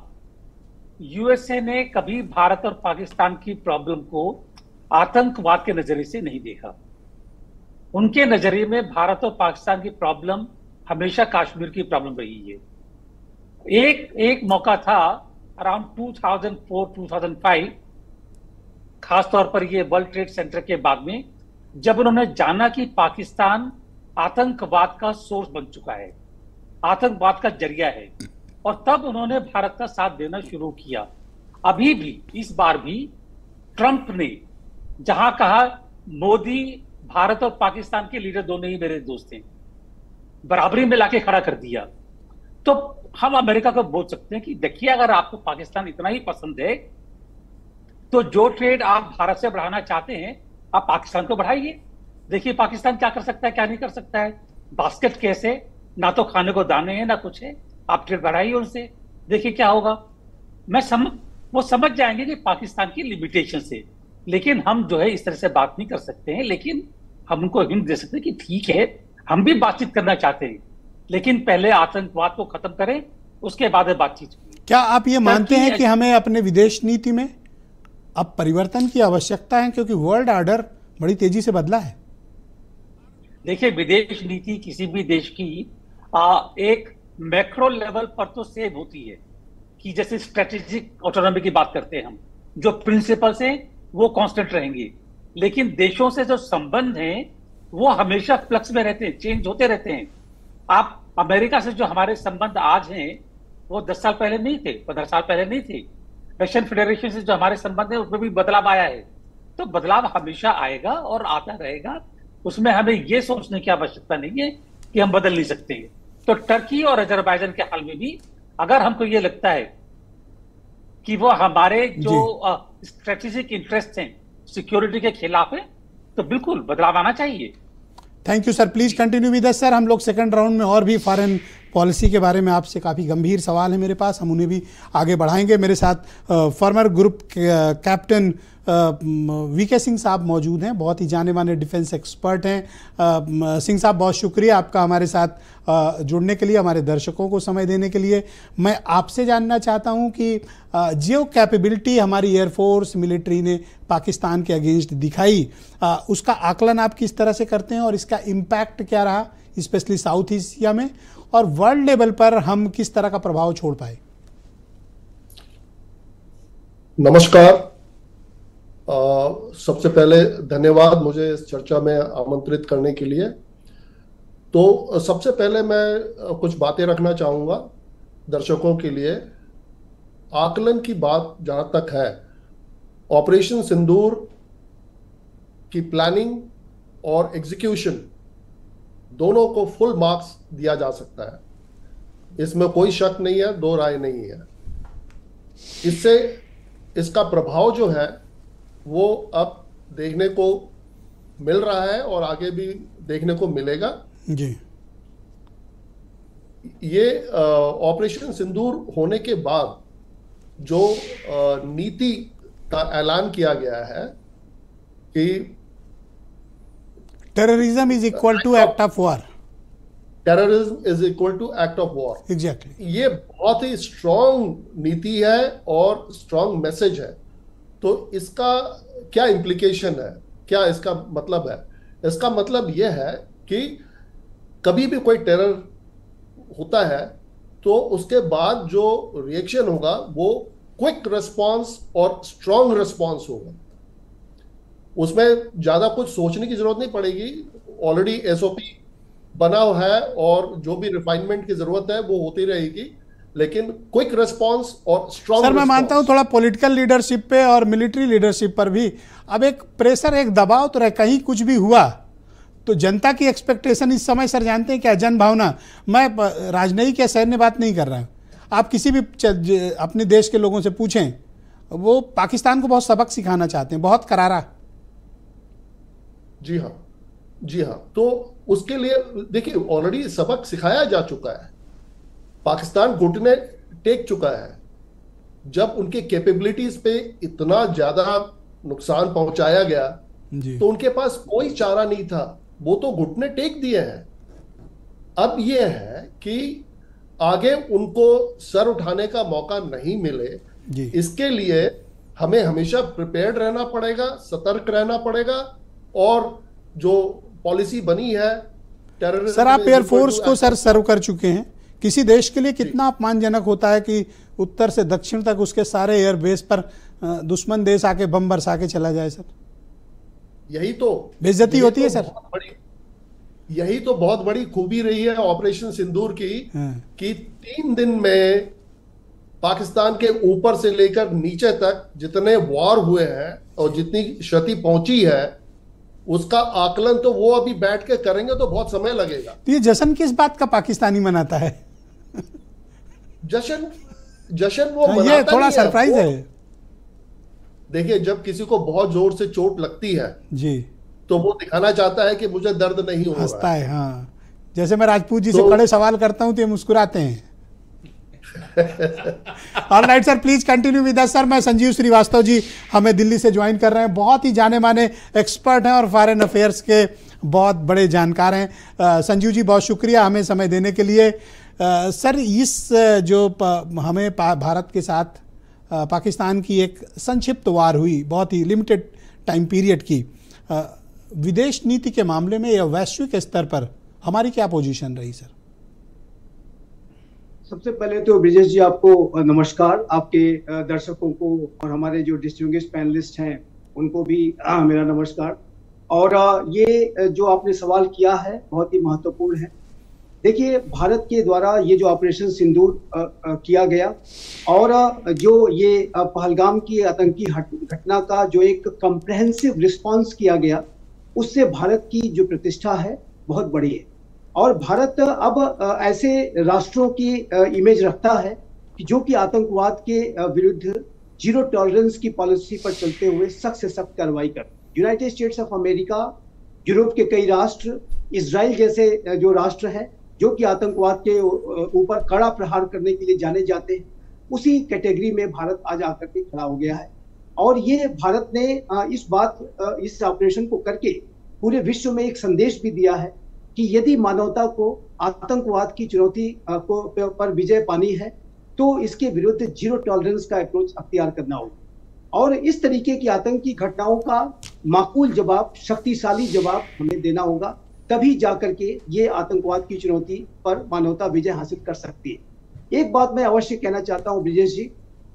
यूएसए ने कभी भारत और पाकिस्तान की प्रॉब्लम को आतंकवाद के नजरिए से नहीं देखा। उनके नजरिए में भारत और पाकिस्तान की प्रॉब्लम हमेशा कश्मीर की प्रॉब्लम रही है। एक मौका था अराउंड 2004-2005, खासतौर पर ये वर्ल्ड ट्रेड सेंटर के बाद में, जब उन्होंने जाना कि पाकिस्तान आतंकवाद का सोर्स बन चुका है, आतंकवाद का जरिया है, और तब उन्होंने भारत का साथ देना शुरू किया। अभी भी, इस बार भी ट्रंप ने जहां कहा मोदी, भारत और पाकिस्तान के लीडर दोनों ही मेरे दोस्त हैं, बराबरी में लाके खड़ा कर दिया। तो हम अमेरिका को बोल सकते हैं कि देखिए, अगर आपको पाकिस्तान इतना ही पसंद है तो जो ट्रेड आप भारत से बढ़ाना चाहते हैं आप पाकिस्तान को बढ़ाइए। देखिए पाकिस्तान क्या कर सकता है, क्या नहीं कर सकता है। बास्केट कैसे, ना तो खाने को दाने हैं ना कुछ है, आप ट्रेड बढ़ाइए उनसे, देखिए क्या होगा। वो समझ जाएंगे कि पाकिस्तान की लिमिटेशन से। लेकिन हम जो है इस तरह से बात नहीं कर सकते हैं, लेकिन हम उनको हिंट दे सकते हैं कि ठीक है, हम भी बातचीत करना चाहते हैं, लेकिन पहले आतंकवाद को खत्म करें, उसके बाद बातचीत। क्या आप ये मानते हैं कि हमें अपने विदेश नीति में अब परिवर्तन की आवश्यकता है, क्योंकि वर्ल्ड ऑर्डर बड़ी तेजी से बदला है? देखिए, विदेश नीति किसी भी देश की एक मैक्रो लेवल पर तो सेम होती है कि जैसे स्ट्रेटेजिक ऑटोनॉमी की बात करते हैं हम, जो प्रिंसिपल्स हैं वो कांस्टेंट रहेंगे, लेकिन देशों से जो संबंध हैं वो हमेशा फ्लक्स में रहते हैं, चेंज होते रहते हैं। आप अमेरिका से जो हमारे संबंध आज हैं वो 10 साल पहले नहीं थे, 15 साल पहले नहीं थे। रशियन फेडरेशन से जो हमारे संबंध है उसमें भी बदलाव आया है। तो बदलाव हमेशा आएगा और आता रहेगा, उसमें हमें ये सोचने की आवश्यकता नहीं है कि हम बदल नहीं सकते हैं। तो टर्की और अजरबैजान के हाल में भी अगर हमको ये लगता है कि वो हमारे जो स्ट्रेटेजिक इंटरेस्ट हैं, सिक्योरिटी के खिलाफ है, तो बिल्कुल बदलाव आना चाहिए। Thank you sir, please continue with us sir. हम लोग सेकंड राउंड में और भी फॉरेन पॉलिसी के बारे में आपसे काफ़ी गंभीर सवाल है मेरे पास, हम उन्हें भी आगे बढ़ाएंगे। मेरे साथ former group captain VK Singh साहब मौजूद हैं, बहुत ही जाने माने डिफेंस एक्सपर्ट हैं। सिंह साहब, बहुत शुक्रिया आपका हमारे साथ जुड़ने के लिए, हमारे दर्शकों को समय देने के लिए। मैं आपसे जानना चाहता हूं कि जो कैपेबिलिटी हमारी एयरफोर्स मिलिट्री ने पाकिस्तान के अगेंस्ट दिखाई, उसका आकलन आप किस तरह से करते हैं और इसका इम्पैक्ट क्या रहा, स्पेशली साउथ एशिया में, और वर्ल्ड लेवल पर हम किस तरह का प्रभाव छोड़ पाए? नमस्कार। सबसे पहले धन्यवाद मुझे इस चर्चा में आमंत्रित करने के लिए। तो सबसे पहले मैं कुछ बातें रखना चाहूँगा दर्शकों के लिए। आकलन की बात जहाँ तक है, ऑपरेशन सिंदूर की प्लानिंग और एग्जीक्यूशन दोनों को फुल मार्क्स दिया जा सकता है, इसमें कोई शक नहीं है, दो राय नहीं है। इससे इसका प्रभाव जो है वो अब देखने को मिल रहा है और आगे भी देखने को मिलेगा जी। ये ऑपरेशन सिंदूर होने के बाद जो नीति का ऐलान किया गया है कि terrorism is equal to act of war, terrorism is equal to act of war, exactly, ये बहुत ही स्ट्रॉन्ग नीति है और स्ट्रॉन्ग मैसेज है। तो इसका क्या इम्प्लीकेशन है, क्या इसका मतलब है? इसका मतलब यह है कि कभी भी कोई टेरर होता है तो उसके बाद जो रिएक्शन होगा वो क्विक रिस्पांस और स्ट्रॉन्ग रिस्पांस होगा। उसमें ज्यादा कुछ सोचने की जरूरत नहीं पड़ेगी, ऑलरेडी एसओपी बना है और जो भी रिफाइनमेंट की जरूरत है वो होती रहेगी, लेकिन क्विक रिस्पांस और स्ट्रॉन्ग। सर, मैं मानता हूं थोड़ा पॉलिटिकल लीडरशिप पे और मिलिट्री लीडरशिप पर भी अब एक प्रेशर, एक दबाव तो रहे, कहीं कुछ भी हुआ तो जनता की एक्सपेक्टेशन इस समय, सर जानते हैं क्या, जन भावना, मैं राजनयिक या सैन्य बात नहीं कर रहा हूं, आप किसी भी अपने देश के लोगों से पूछें, वो पाकिस्तान को बहुत सबक सिखाना चाहते हैं, बहुत करारा। जी हाँ, जी हाँ। तो उसके लिए देखिए ऑलरेडी सबक सिखाया जा चुका है, पाकिस्तान घुटने टेक चुका है। जब उनके कैपेबिलिटीज पे इतना ज्यादा नुकसान पहुंचाया गया तो उनके पास कोई चारा नहीं था, वो तो घुटने टेक दिए हैं। अब यह है कि आगे उनको सर उठाने का मौका नहीं मिले, इसके लिए हमें हमेशा प्रिपेयर्ड रहना पड़ेगा, सतर्क रहना पड़ेगा। और जो पॉलिसी बनी है टेररिज्म, सर आप एयरफोर्स को सर सर्व कर चुके हैं, किसी देश के लिए कितना अपमानजनक होता है कि उत्तर से दक्षिण तक उसके सारे एयरबेस पर दुश्मन देश आके बम बरसा के चला जाए? सर यही तो बेइज्जती होती है सर। यही तो बहुत बड़ी खूबी रही है ऑपरेशन सिंदूर की, कि 3 दिन में पाकिस्तान के ऊपर से लेकर नीचे तक जितने वॉर हुए हैं और जितनी क्षति पहुंची है, उसका आकलन तो वो अभी बैठ के करेंगे तो बहुत समय लगेगा। तो ये जश्न किस बात का पाकिस्तानी मनाता है? जश्न वो मनाता ये थोड़ा सरप्राइज है। देखिए, जब किसी को बहुत जोर से चोट लगती है जी, तो वो दिखाना चाहता है कि मुझे दर्द नहीं हो रहा है। हंसता है। हाँ, जैसे मैं राजपूत जी से कड़े सवाल करता हूं तो ये मुस्कुराते हैं। Alright sir, please continue with us sir. मैं संजीव श्रीवास्तव जी हमें दिल्ली से ज्वाइन कर रहे हैं, बहुत ही जाने माने एक्सपर्ट हैं और फॉरेन अफेयर्स के बहुत बड़े जानकार हैं। संजीव जी, बहुत शुक्रिया हमें समय देने के लिए। सर, इस जो हमें भारत के साथ पाकिस्तान की एक संक्षिप्त वार हुई, बहुत ही लिमिटेड टाइम पीरियड की, विदेश नीति के मामले में या वैश्विक स्तर पर हमारी क्या पोजीशन रही सर? सबसे पहले तो ब्रिजेश जी आपको नमस्कार, आपके दर्शकों को और हमारे जो डिस्टिंग्विश्ड पैनलिस्ट हैं उनको भी मेरा नमस्कार। और ये जो आपने सवाल किया है बहुत ही महत्वपूर्ण है। देखिए, भारत के द्वारा ये जो ऑपरेशन सिंदूर किया गया और जो ये पहलगाम की आतंकी घटना का जो एक कम्प्रहेंसिव रिस्पांस किया गया, उससे भारत की जो प्रतिष्ठा है बहुत बड़ी है। और भारत अब ऐसे राष्ट्रों की इमेज रखता है कि जो कि आतंकवाद के विरुद्ध जीरो टॉलरेंस की पॉलिसी पर चलते हुए सख्त से सख्त कार्रवाई कर। United States of America, Europe के कई राष्ट्र, इजराइल जैसे जो राष्ट्र हैं जो कि आतंकवाद के ऊपर कड़ा प्रहार करने के लिए जाने जाते हैं, उसी कैटेगरी में भारत आज आकर के खड़ा हो गया है। और ये भारत ने इस ऑपरेशन को करके पूरे विश्व में एक संदेश भी दिया है कि यदि मानवता को आतंकवाद की चुनौती पर विजय पानी है तो इसके विरुद्ध जीरो टॉलरेंस का अप्रोच अख्तियार करना होगा। और इस तरीके की आतंकी घटनाओं का माकूल जवाब, शक्तिशाली जवाब हमें देना होगा, तभी जाकर के ये आतंकवाद की चुनौती पर मानवता विजय हासिल कर सकती है। एक बात मैं अवश्य कहना चाहता हूं ब्रिजेश जी,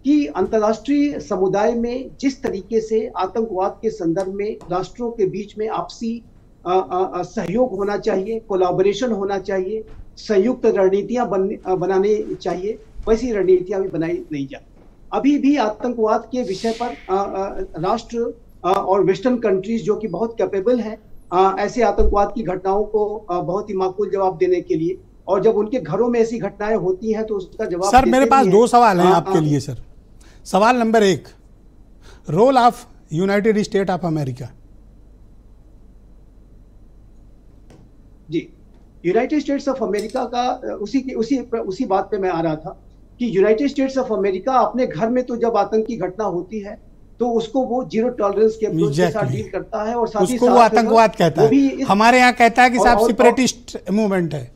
कि अंतर्राष्ट्रीय समुदाय में जिस तरीके से आतंकवाद के संदर्भ में राष्ट्रों के बीच में आपसी सहयोग होना चाहिए, कोलैबोरेशन होना चाहिए, संयुक्त रणनीतियां बनाने चाहिए, वैसी रणनीतियां भी बनाई नहीं जाती। अभी भी आतंकवाद के विषय पर राष्ट्र और वेस्टर्न कंट्रीज जो कि बहुत कैपेबल हैं ऐसे आतंकवाद की घटनाओं को बहुत ही माकूल जवाब देने के लिए, और जब उनके घरों में ऐसी घटनाएं होती हैं तो उसका जवाब सर, मेरे पास 2 सवाल हैं आपके लिए सर। सवाल number 1, role of United State of America. जी, यूनाइटेड स्टेट्स ऑफ अमेरिका का उसी बात पे मैं आ रहा था कि यूनाइटेड स्टेट्स ऑफ अमेरिका अपने घर में तो जब आतंकी घटना होती है तो उसको वो जीरो टॉलरेंस के अप्रोच के साथ डील करता है और साथ ही उसको वो आतंकवाद कहता है। हमारे यहाँ कहता है कि साहब सेपरेटिस्ट मूवमेंट है।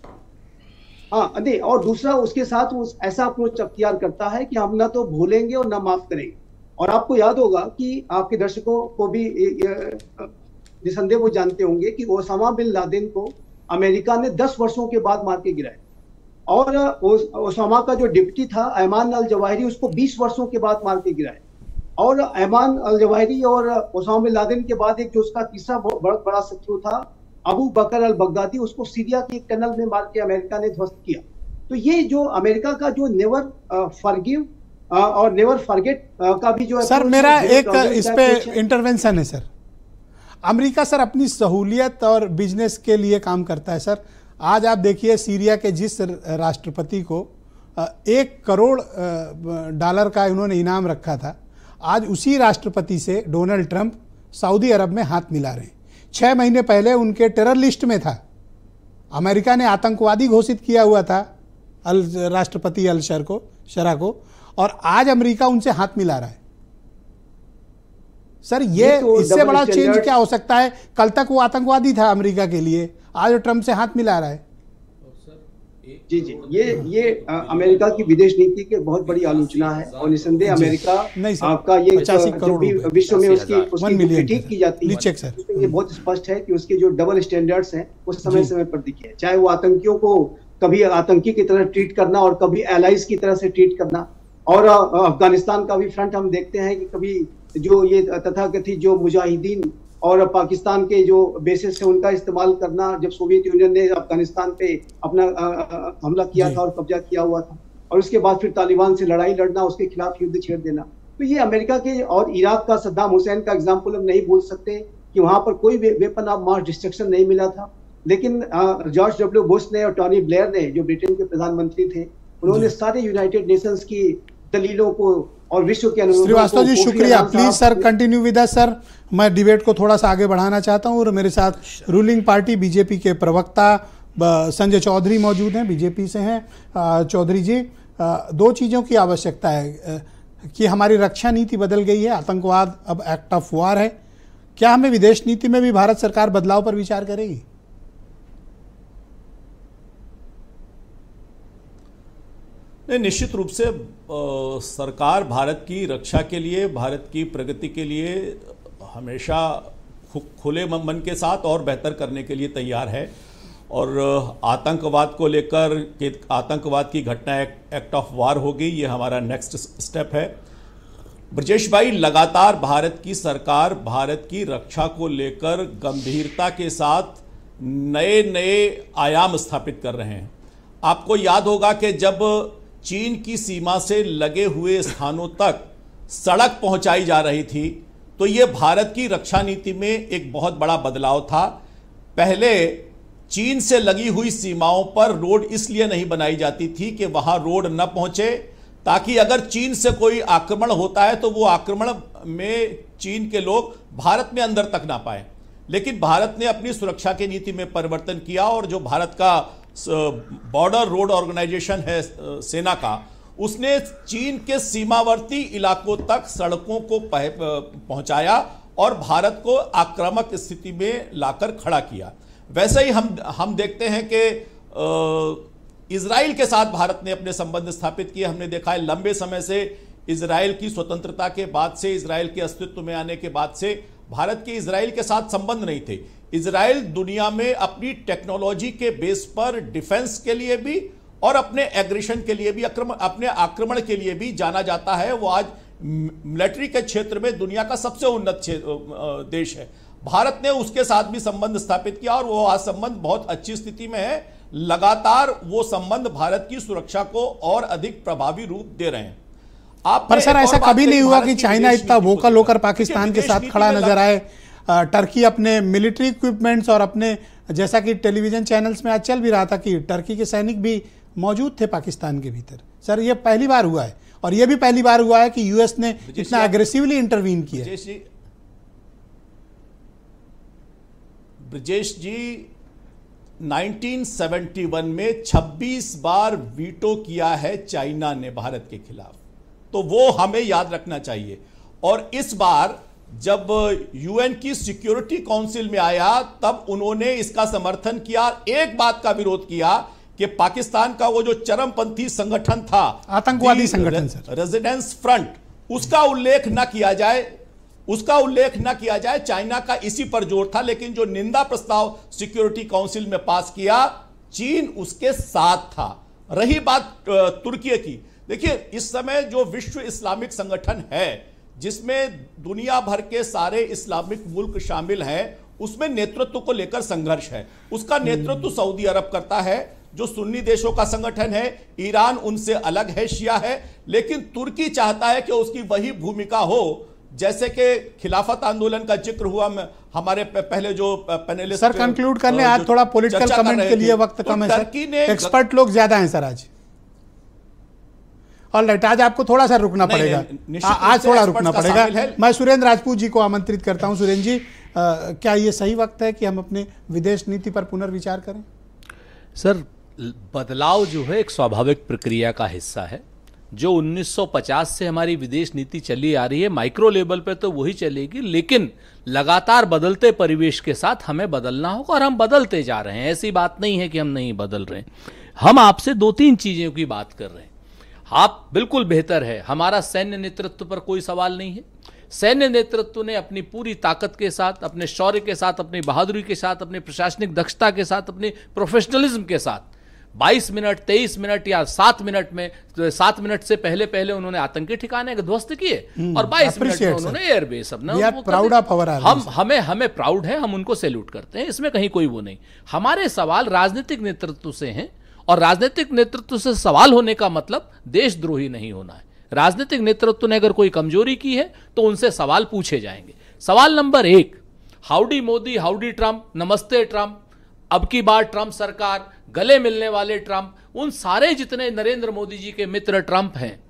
हाँ, नहीं, और दूसरा उसके साथ वो ऐसा अप्रोच अख्तियार करता है कि हम ना तो भूलेंगे और ना माफ करेंगे। और आपको याद होगा कि आपके दर्शकों को भी निसंदेह वो जानते होंगे कि ओसामा बिन लादेन को अमेरिका ने 10 वर्षों के बाद मार के गिराया, और ओसामा का जो डिप्टी था ऐमान अल जवाहिरी, उसको 20 वर्षों के बाद मार के गिराया। और ऐमान अल जवाहिरी और ओसामा बिन लादेन के बाद एक जो उसका तीसरा बहुत बड़ा शत्रु था अबू बकर अल बगदादी, उसको सीरिया के एक टनल में मार के अमेरिका ने ध्वस्त किया। तो ये जो अमेरिका का जो नेवर फॉरगिव और नेवर फॉरगेट का भी जो सर, मेरा एक इस पे इंटरवेंशन है सर। अमेरिका सर अपनी सहूलियत और बिजनेस के लिए काम करता है सर। आज आप देखिए, सीरिया के जिस राष्ट्रपति को $1 करोड़ का उन्होंने इनाम रखा था, आज उसी राष्ट्रपति से डोनाल्ड ट्रंप सऊदी अरब में हाथ मिला रहे हैं। 6 महीने पहले उनके टेरर लिस्ट में था, अमेरिका ने आतंकवादी घोषित किया हुआ था राष्ट्रपति अल शरा को, और आज अमेरिका उनसे हाथ मिला रहा है। सर, ये तो इससे बड़ा चेंज क्या हो सकता है? कल तक वो आतंकवादी था अमेरिका के लिए, आज ट्रंप से हाथ मिला रहा है। जी, ये अमेरिका की विदेश नीति की बहुत बड़ी आलोचना है, और निसंदेह अमेरिका आपका ये 85 करोड़ विश्व में उसकी ठीक की जाती है, सर। ये बहुत स्पष्ट है कि उसके जो डबल स्टैंडर्ड्स हैं वो समय समय पर दिखे हैं। चाहे वो आतंकियों को कभी आतंकी की तरह ट्रीट करना और कभी एलाइज की तरह से ट्रीट करना। और अफगानिस्तान का भी फ्रंट हम देखते हैं कि कभी जो ये तथाकथित जो मुजाहिदीन और पाकिस्तान के जो बेसिस है उनका इस्तेमाल करना, जब सोवियत यूनियन ने अफगानिस्तान पे अपना हमला किया था और कब्जा किया हुआ था, और उसके बाद फिर तालिबान से लड़ाई लड़ना, उसके खिलाफ युद्ध छेड़ देना। तो ये अमेरिका के और इराक का सद्दाम हुसैन का एग्जाम्पल हम नहीं भूल सकते कि वहां पर कोई वेपन ऑफ मास डिस्ट्रक्शन नहीं मिला था। लेकिन जॉर्ज डब्ल्यू बुश ने और टोनी ब्लेयर ने, जो ब्रिटेन के प्रधानमंत्री थे, उन्होंने सारे यूनाइटेड नेशंस की दलीलों को और विश्व के अनुरोधों को। श्रीवास्तव जी शुक्रिया। Please sir continue with us sir. मैं डिबेट को थोड़ा सा आगे बढ़ाना चाहता हूं और मेरे साथ रूलिंग पार्टी बीजेपी के प्रवक्ता संजय चौधरी मौजूद हैं, बीजेपी से हैं। चौधरी जी, दो चीज़ों की आवश्यकता है कि हमारी रक्षा नीति बदल गई है, आतंकवाद अब एक्ट ऑफ वॉर है। क्या हमें विदेश नीति में भी भारत सरकार बदलाव पर विचार करेगी? नहीं, निश्चित रूप से सरकार भारत की रक्षा के लिए, भारत की प्रगति के लिए हमेशा खुले मन के साथ और बेहतर करने के लिए तैयार है। और आतंकवाद को लेकर कि आतंकवाद की घटना एक्ट ऑफ वार होगी, ये हमारा नेक्स्ट स्टेप है। ब्रजेश भाई, लगातार भारत की सरकार भारत की रक्षा को लेकर गंभीरता के साथ नए नए आयाम स्थापित कर रहे हैं। आपको याद होगा कि जब चीन की सीमा से लगे हुए स्थानों तक सड़क पहुंचाई जा रही थी, तो ये भारत की रक्षा नीति में एक बहुत बड़ा बदलाव था। पहले चीन से लगी हुई सीमाओं पर रोड इसलिए नहीं बनाई जाती थी कि वहां रोड न पहुंचे, ताकि अगर चीन से कोई आक्रमण होता है तो वो आक्रमण में चीन के लोग भारत में अंदर तक ना पाए। लेकिन भारत ने अपनी सुरक्षा की नीति में परिवर्तन किया और जो भारत का बॉर्डर रोड ऑर्गेनाइजेशन है सेना का, उसने चीन के सीमावर्ती इलाकों तक सड़कों को पहुंचाया और भारत को आक्रामक स्थिति में लाकर खड़ा किया। वैसे ही हम देखते हैं कि इजराइल के साथ भारत ने अपने संबंध स्थापित किए। हमने देखा है लंबे समय से इजराइल की स्वतंत्रता के बाद से, इजराइल के अस्तित्व में आने के बाद से भारत के इजराइल के साथ संबंध नहीं थे। इजराइल दुनिया में अपनी टेक्नोलॉजी के बेस पर डिफेंस के लिए भी और अपने एग्रेशन के लिए भी, अपने आक्रमण के लिए भी जाना जाता है। वो आज मिलिट्री के क्षेत्र में दुनिया का सबसे उन्नत देश है। भारत ने उसके साथ भी संबंध स्थापित किया और वो आज संबंध बहुत अच्छी स्थिति में है। लगातार वो संबंध भारत की सुरक्षा को और अधिक प्रभावी रूप दे रहे हैं। पर सर ऐसा कभी नहीं हुआ कि चाइना इतना वोकल होकर पाकिस्तान के साथ खड़ा नजर आए? टर्की अपने मिलिट्री इक्विपमेंट्स और अपने, जैसा कि टेलीविजन चैनल्स में आज चल भी रहा था कि टर्की के सैनिक भी मौजूद थे पाकिस्तान के भीतर। सर ये पहली बार हुआ है और ये भी पहली बार हुआ है कि यूएस ने इतना एग्रेसिवली इंटरवीन किया। ब्रजेश जी 1971 में 26 बार वीटो किया है चाइना ने भारत के खिलाफ, तो वो हमें याद रखना चाहिए। और इस बार जब यूएन की सिक्योरिटी काउंसिल में आया तब उन्होंने इसका समर्थन किया, एक बात का विरोध किया कि पाकिस्तान का वो जो चरमपंथी संगठन था, आतंकवादी संगठन सर, रेजिडेंस फ्रंट, उसका उल्लेख न किया जाए। चाइना का इसी पर जोर था। लेकिन जो निंदा प्रस्ताव सिक्योरिटी काउंसिल में पास किया, चीन उसके साथ था। रही बात तुर्की की, देखिए इस समय जो विश्व इस्लामिक संगठन है जिसमें दुनिया भर के सारे इस्लामिक मुल्क शामिल हैं, उसमें नेतृत्व को लेकर संघर्ष है। उसका नेतृत्व सऊदी अरब करता है जो सुन्नी देशों का संगठन है। ईरान उनसे अलग है, शिया है। लेकिन तुर्की चाहता है कि उसकी वही भूमिका हो जैसे कि खिलाफत आंदोलन का जिक्र हुआ। हमारे पहले जो पैनलिस्ट सर कंक्लूड कर लें, आज थोड़ा पॉलिटिकल कमेंट के लिए वक्त कम है सर, एक्सपर्ट लोग ज्यादा हैं सर आज। और आज आपको थोड़ा सा रुकना पड़ेगा, आज थोड़ा रुकना पड़ेगा। मैं सुरेंद्र राजपूत जी को आमंत्रित करता हूं। सुरेंद्र जी, क्या ये सही वक्त है कि हम अपने विदेश नीति पर पुनर्विचार करें? सर बदलाव जो है एक स्वाभाविक प्रक्रिया का हिस्सा है। जो 1950 से हमारी विदेश नीति चली आ रही है, माइक्रो लेवल पे तो वही चलेगी, लेकिन लगातार बदलते परिवेश के साथ हमें बदलना होगा और हम बदलते जा रहे हैं। ऐसी बात नहीं है कि हम नहीं बदल रहे हैं। हम आपसे 2-3 चीजों की बात कर रहे हैं। आप बिल्कुल बेहतर है, हमारा सैन्य नेतृत्व पर कोई सवाल नहीं है। सैन्य नेतृत्व ने अपनी पूरी ताकत के साथ, अपने शौर्य के साथ, अपनी बहादुरी के साथ, अपनी प्रशासनिक दक्षता के साथ, अपनी प्रोफेशनलिज्म के साथ 22 मिनट 23 मिनट या 7 मिनट में, 7 मिनट से पहले पहले उन्होंने आतंकी ठिकाने ध्वस्त किए और 22 मिनट में उन्होंने एयरबेस हमें प्राउड है, हम उनको सैल्यूट करते हैं, इसमें कहीं कोई वो नहीं। हमारे सवाल राजनीतिक नेतृत्व से हैं और राजनीतिक नेतृत्व से सवाल होने का मतलब देशद्रोही नहीं होना है। राजनीतिक नेतृत्व ने अगर कोई कमजोरी की है तो उनसे सवाल पूछे जाएंगे। सवाल number 1, howdy Modi, howdy Trump, नमस्ते ट्रंप, अब की बार ट्रंप सरकार, गले मिलने वाले ट्रंप, उन सारे जितने नरेंद्र मोदी जी के मित्र ट्रंप हैं,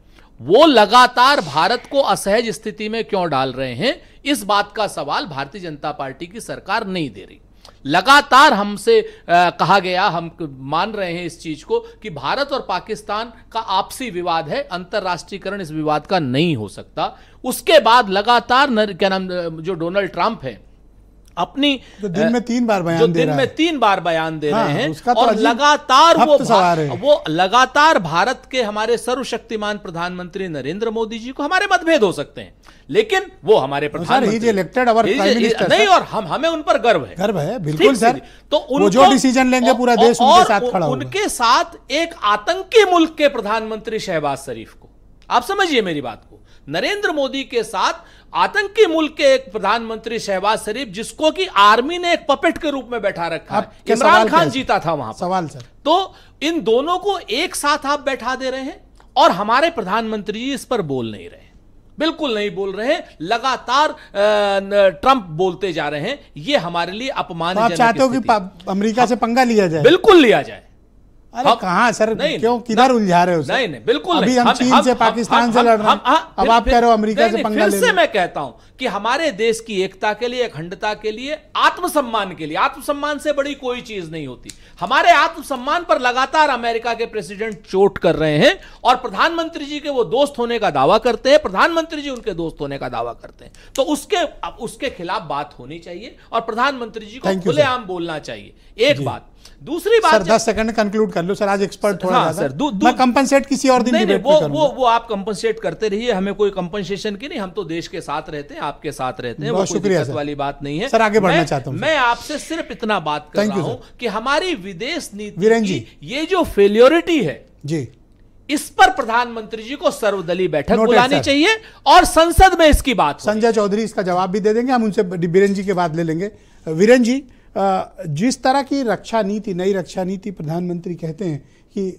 वो लगातार भारत को असहज स्थिति में क्यों डाल रहे हैं, इस बात का सवाल भारतीय जनता पार्टी की सरकार नहीं दे रही। लगातार हमसे कहा गया, हम मान रहे हैं इस चीज को कि भारत और पाकिस्तान का आपसी विवाद है, अंतरराष्ट्रीयकरण इस विवाद का नहीं हो सकता। उसके बाद लगातार क्या नाम जो डोनाल्ड ट्रंप है अपनी दिन में 3 बार बयान दे रहे हैं और लगातार वो लगातार भारत के हमारे सर्वशक्तिमान प्रधानमंत्री नरेंद्र मोदी जी को, हमारे मतभेद हो सकते हैं लेकिन वो हमारे प्रधानमंत्री नहीं, और हमें उन पर गर्व है बिल्कुल सर। तो उनको जो डिसीजन लेंगे पूरा देश उनके साथ खड़ा होगा। उनके साथ एक आतंकी मुल्क के प्रधानमंत्री शहबाज शरीफ को, आप समझिए मेरी बात को, नरेंद्र मोदी के साथ आतंकी मुल्क के एक प्रधानमंत्री शहबाज शरीफ, जिसको कि आर्मी ने एक पपेट के रूप में बैठा रखा है, इमरान खान जीता था वहां पर। सवाल सर, तो इन दोनों को एक साथ आप बैठा दे रहे हैं और हमारे प्रधानमंत्री जी इस पर बोल नहीं रहे, बिल्कुल नहीं बोल रहे हैं, लगातार ट्रंप बोलते जा रहे हैं। ये हमारे लिए अपमानजनक। आप चाहते हो कि अमेरिका से पंगा लिया जाए? बिल्कुल लिया जाए। अरे कहां सर, क्यों किधर उलझा रहे हो सर? नहीं बिल्कुल अभी हम चीन से पाकिस्तान से लड़ रहे हैं, अब आप कह रहे हो अमेरिका से पंगा ले। फिर से मैं कहता हूं कि हमारे देश की एकता के लिए, अखंडता के लिए, आत्मसम्मान के लिए, आत्मसम्मान से बड़ी कोई चीज नहीं होती। हमारे आत्मसम्मान पर लगातार अमेरिका के प्रेसिडेंट चोट कर रहे हैं और प्रधानमंत्री जी के वो दोस्त होने का दावा करते हैं, प्रधानमंत्री जी उनके दोस्त होने का दावा करते हैं, तो उसके खिलाफ बात होनी चाहिए और प्रधानमंत्री जी को खुलेआम बोलना चाहिए। एक बात। दूसरी बात सर 10 सेकंड कंक्लूड कर लो सर, आज एक्सपर्ट थोड़ा ज्यादा। मैं कंपनसेट किसी और दिन डिबेट पे करूंगा। वो आप कंपनसेट करते रहिए, हमें कोई कंपनसेशन की नहीं, हम तो देश के साथ रहते हैं, आपके साथ रहते हैं, वो कोई दिक्कत वाली बात नहीं है सर। आगे बढ़ना चाहता हूं, मैं आपसे सिर्फ इतना बात कर रहा हूं कि हमारी विदेश नीति की ये जो फेलियोरिटी है जी, इस पर प्रधानमंत्री जी को सर्वदलीय बैठक बुलानी चाहिए और संसद में इसकी बात। संजय चौधरी इसका जवाब भी दे देंगे, हम उनसे वीरेंद्र जी के बाद ले लेंगे। वीरेंद्र जी, जिस तरह की रक्षा नीति, नई रक्षा नीति प्रधानमंत्री कहते हैं कि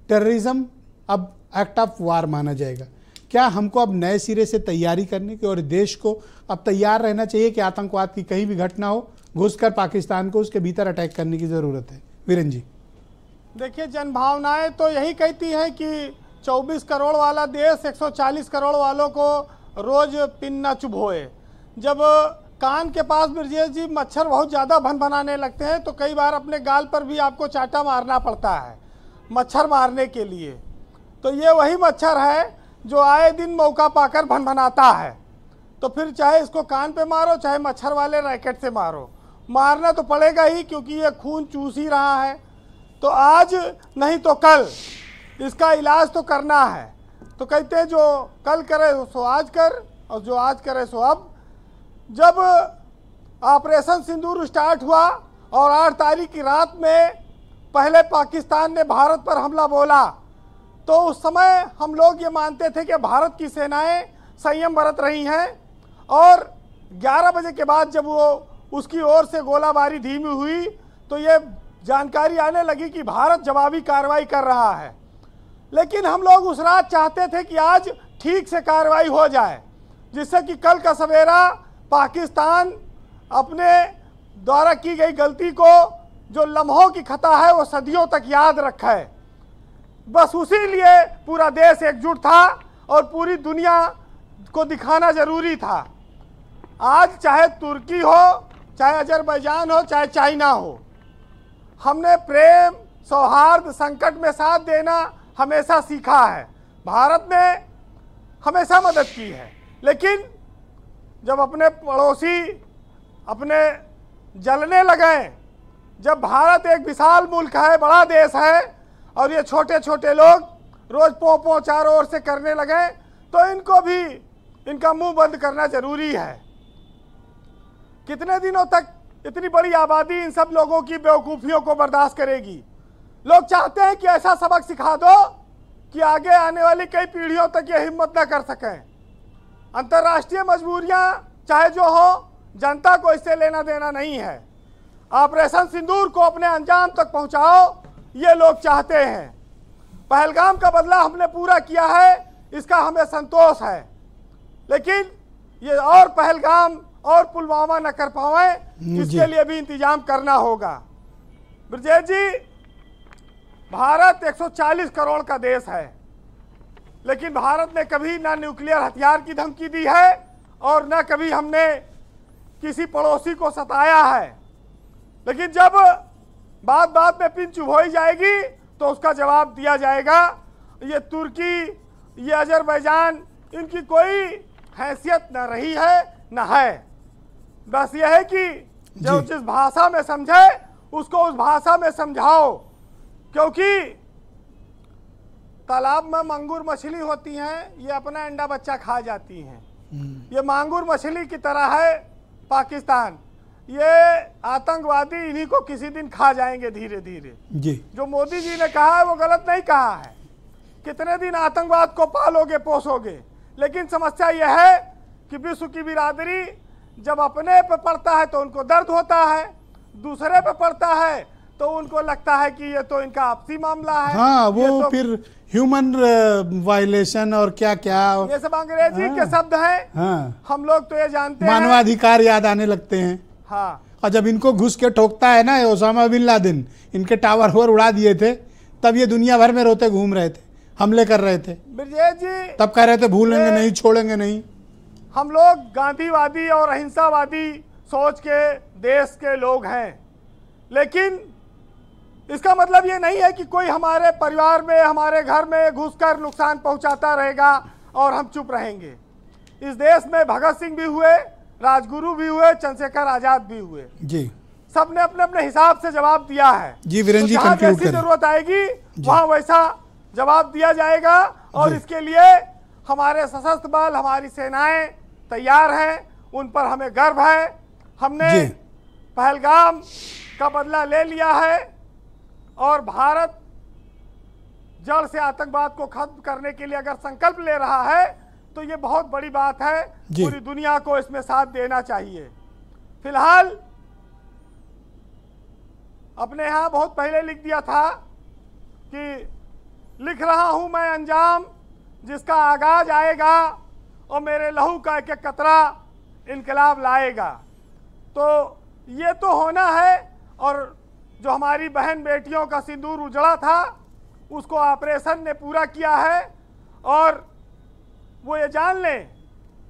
टेररिज्म अब एक्ट ऑफ वार माना जाएगा, क्या हमको अब नए सिरे से तैयारी करने की और देश को अब तैयार रहना चाहिए कि आतंकवाद की कहीं भी घटना हो, घुसकर पाकिस्तान को उसके भीतर अटैक करने की जरूरत है? वीरेंद्र जी देखिए, जनभावनाएं तो यही कहती हैं कि 24 करोड़ वाला देश 140 करोड़ वालों को रोज पिन न चुभोए। जब कान के पास ब्रजेश जी मच्छर बहुत ज़्यादा भनभनाने लगते हैं तो कई बार अपने गाल पर भी आपको चाटा मारना पड़ता है मच्छर मारने के लिए। तो ये वही मच्छर है जो आए दिन मौका पाकर भनभनाता है। तो फिर चाहे इसको कान पे मारो, चाहे मच्छर वाले रैकेट से मारो, मारना तो पड़ेगा ही, क्योंकि ये खून चूस ही रहा है। तो आज नहीं तो कल इसका इलाज तो करना है। तो कहते हैं जो कल करे सो आज कर और जो आज करे सो अब। जब ऑपरेशन सिंदूर स्टार्ट हुआ और 8 तारीख की रात में पहले पाकिस्तान ने भारत पर हमला बोला, तो उस समय हम लोग ये मानते थे कि भारत की सेनाएं संयम बरत रही हैं, और 11 बजे के बाद जब वो उसकी ओर से गोलाबारी धीमी हुई तो ये जानकारी आने लगी कि भारत जवाबी कार्रवाई कर रहा है। लेकिन हम लोग उस रात चाहते थे कि आज ठीक से कार्रवाई हो जाए, जिससे कि कल का सवेरा पाकिस्तान अपने द्वारा की गई गलती को, जो लम्हों की खता है, वो सदियों तक याद रखे। बस उसी लिए पूरा देश एकजुट था और पूरी दुनिया को दिखाना जरूरी था। आज चाहे तुर्की हो, चाहे अजरबैजान हो, चाहे चाइना हो, हमने प्रेम, सौहार्द, संकट में साथ देना हमेशा सीखा है। भारत ने हमेशा मदद की है। लेकिन जब अपने पड़ोसी अपने जलने लगे, जब भारत एक विशाल मुल्क है, बड़ा देश है, और ये छोटे छोटे लोग रोज पों चारों ओर से करने लगे, तो इनको भी इनका मुंह बंद करना जरूरी है। कितने दिनों तक इतनी बड़ी आबादी इन सब लोगों की बेवकूफ़ियों को बर्दाश्त करेगी? लोग चाहते हैं कि ऐसा सबक सिखा दो कि आगे आने वाली कई पीढ़ियों तक ये हिम्मत न कर सकें। अंतर्राष्ट्रीय मजबूरियां चाहे जो हो, जनता को इससे लेना देना नहीं है। ऑपरेशन सिंदूर को अपने अंजाम तक पहुंचाओ, ये लोग चाहते हैं। पहलगाम का बदला हमने पूरा किया है, इसका हमें संतोष है, लेकिन ये और पहलगाम और पुलवामा न कर पाए, इसके लिए भी इंतजाम करना होगा। ब्रजेश जी, भारत 140 करोड़ का देश है, लेकिन भारत ने कभी ना न्यूक्लियर हथियार की धमकी दी है और न कभी हमने किसी पड़ोसी को सताया है। लेकिन जब बात बात में पिन चुभोई जाएगी तो उसका जवाब दिया जाएगा। ये तुर्की, ये अजरबैजान, इनकी कोई हैसियत न रही है न है। बस ये है कि जो जिस भाषा में समझे उसको उस भाषा में समझाओ, क्योंकि तालाब में मांगुर मछली होती हैं, ये अपना अंडा बच्चा खा जाती हैं। ये मांगुर मछली की तरह है पाकिस्तान। ये आतंकवादी इन्हीं को किसी दिन खा जाएंगे धीरे धीरे जी। जो मोदी जी ने कहा है वो गलत नहीं कहा है। कितने दिन आतंकवाद को पालोगे पोसोगे, लेकिन समस्या यह है कि विश्व की बिरादरी जब अपने पे पड़ता है तो उनको दर्द होता है, दूसरे पे पड़ता है तो उनको लगता है कि ये तो इनका आपसी मामला है। हाँ, वो तो फिर ह्यूमन वायलेशन और क्या क्या, ये सब अंग्रेजी के शब्द हैं। हाँ, हम लोग तो ये जानते हैं, मानवाधिकार याद आने लगते हैं। हाँ, और जब इनको घुस के ठोकता है ना ओसामा बिन लादेन, इनके टावर और उड़ा दिए थे, तब ये दुनिया भर में रोते घूम रहे थे, हमले कर रहे थे। ब्रजेश जी, तब कह रहे थे भूलेंगे नहीं, छोड़ेंगे नहीं। हम लोग गांधीवादी और अहिंसावादी सोच के देश के लोग हैं, लेकिन इसका मतलब ये नहीं है कि कोई हमारे परिवार में, हमारे घर में घुसकर नुकसान पहुंचाता रहेगा और हम चुप रहेंगे। इस देश में भगत सिंह भी हुए, राजगुरु भी हुए, चंद्रशेखर आजाद भी हुए जी। सबने अपने अपने हिसाब से जवाब दिया है जी। वीरेंद्र जी, जहाँ जैसी जरूरत आएगी वहाँ वैसा जवाब दिया जाएगा, और इसके लिए हमारे सशस्त्र बल, हमारी सेनाएं तैयार हैं, उन पर हमें गर्व है। हमने पहलगाम का बदला ले लिया है और भारत जड़ से आतंकवाद को खत्म करने के लिए अगर संकल्प ले रहा है तो ये बहुत बड़ी बात है। पूरी दुनिया को इसमें साथ देना चाहिए। फिलहाल अपने यहाँ बहुत पहले लिख दिया था कि लिख रहा हूं मैं अंजाम जिसका आगाज आएगा और मेरे लहू का एक एक कतरा इनकलाब लाएगा। तो ये तो होना है, और जो हमारी बहन बेटियों का सिंदूर उजड़ा था उसको ऑपरेशन ने पूरा किया है, और वो ये जान लें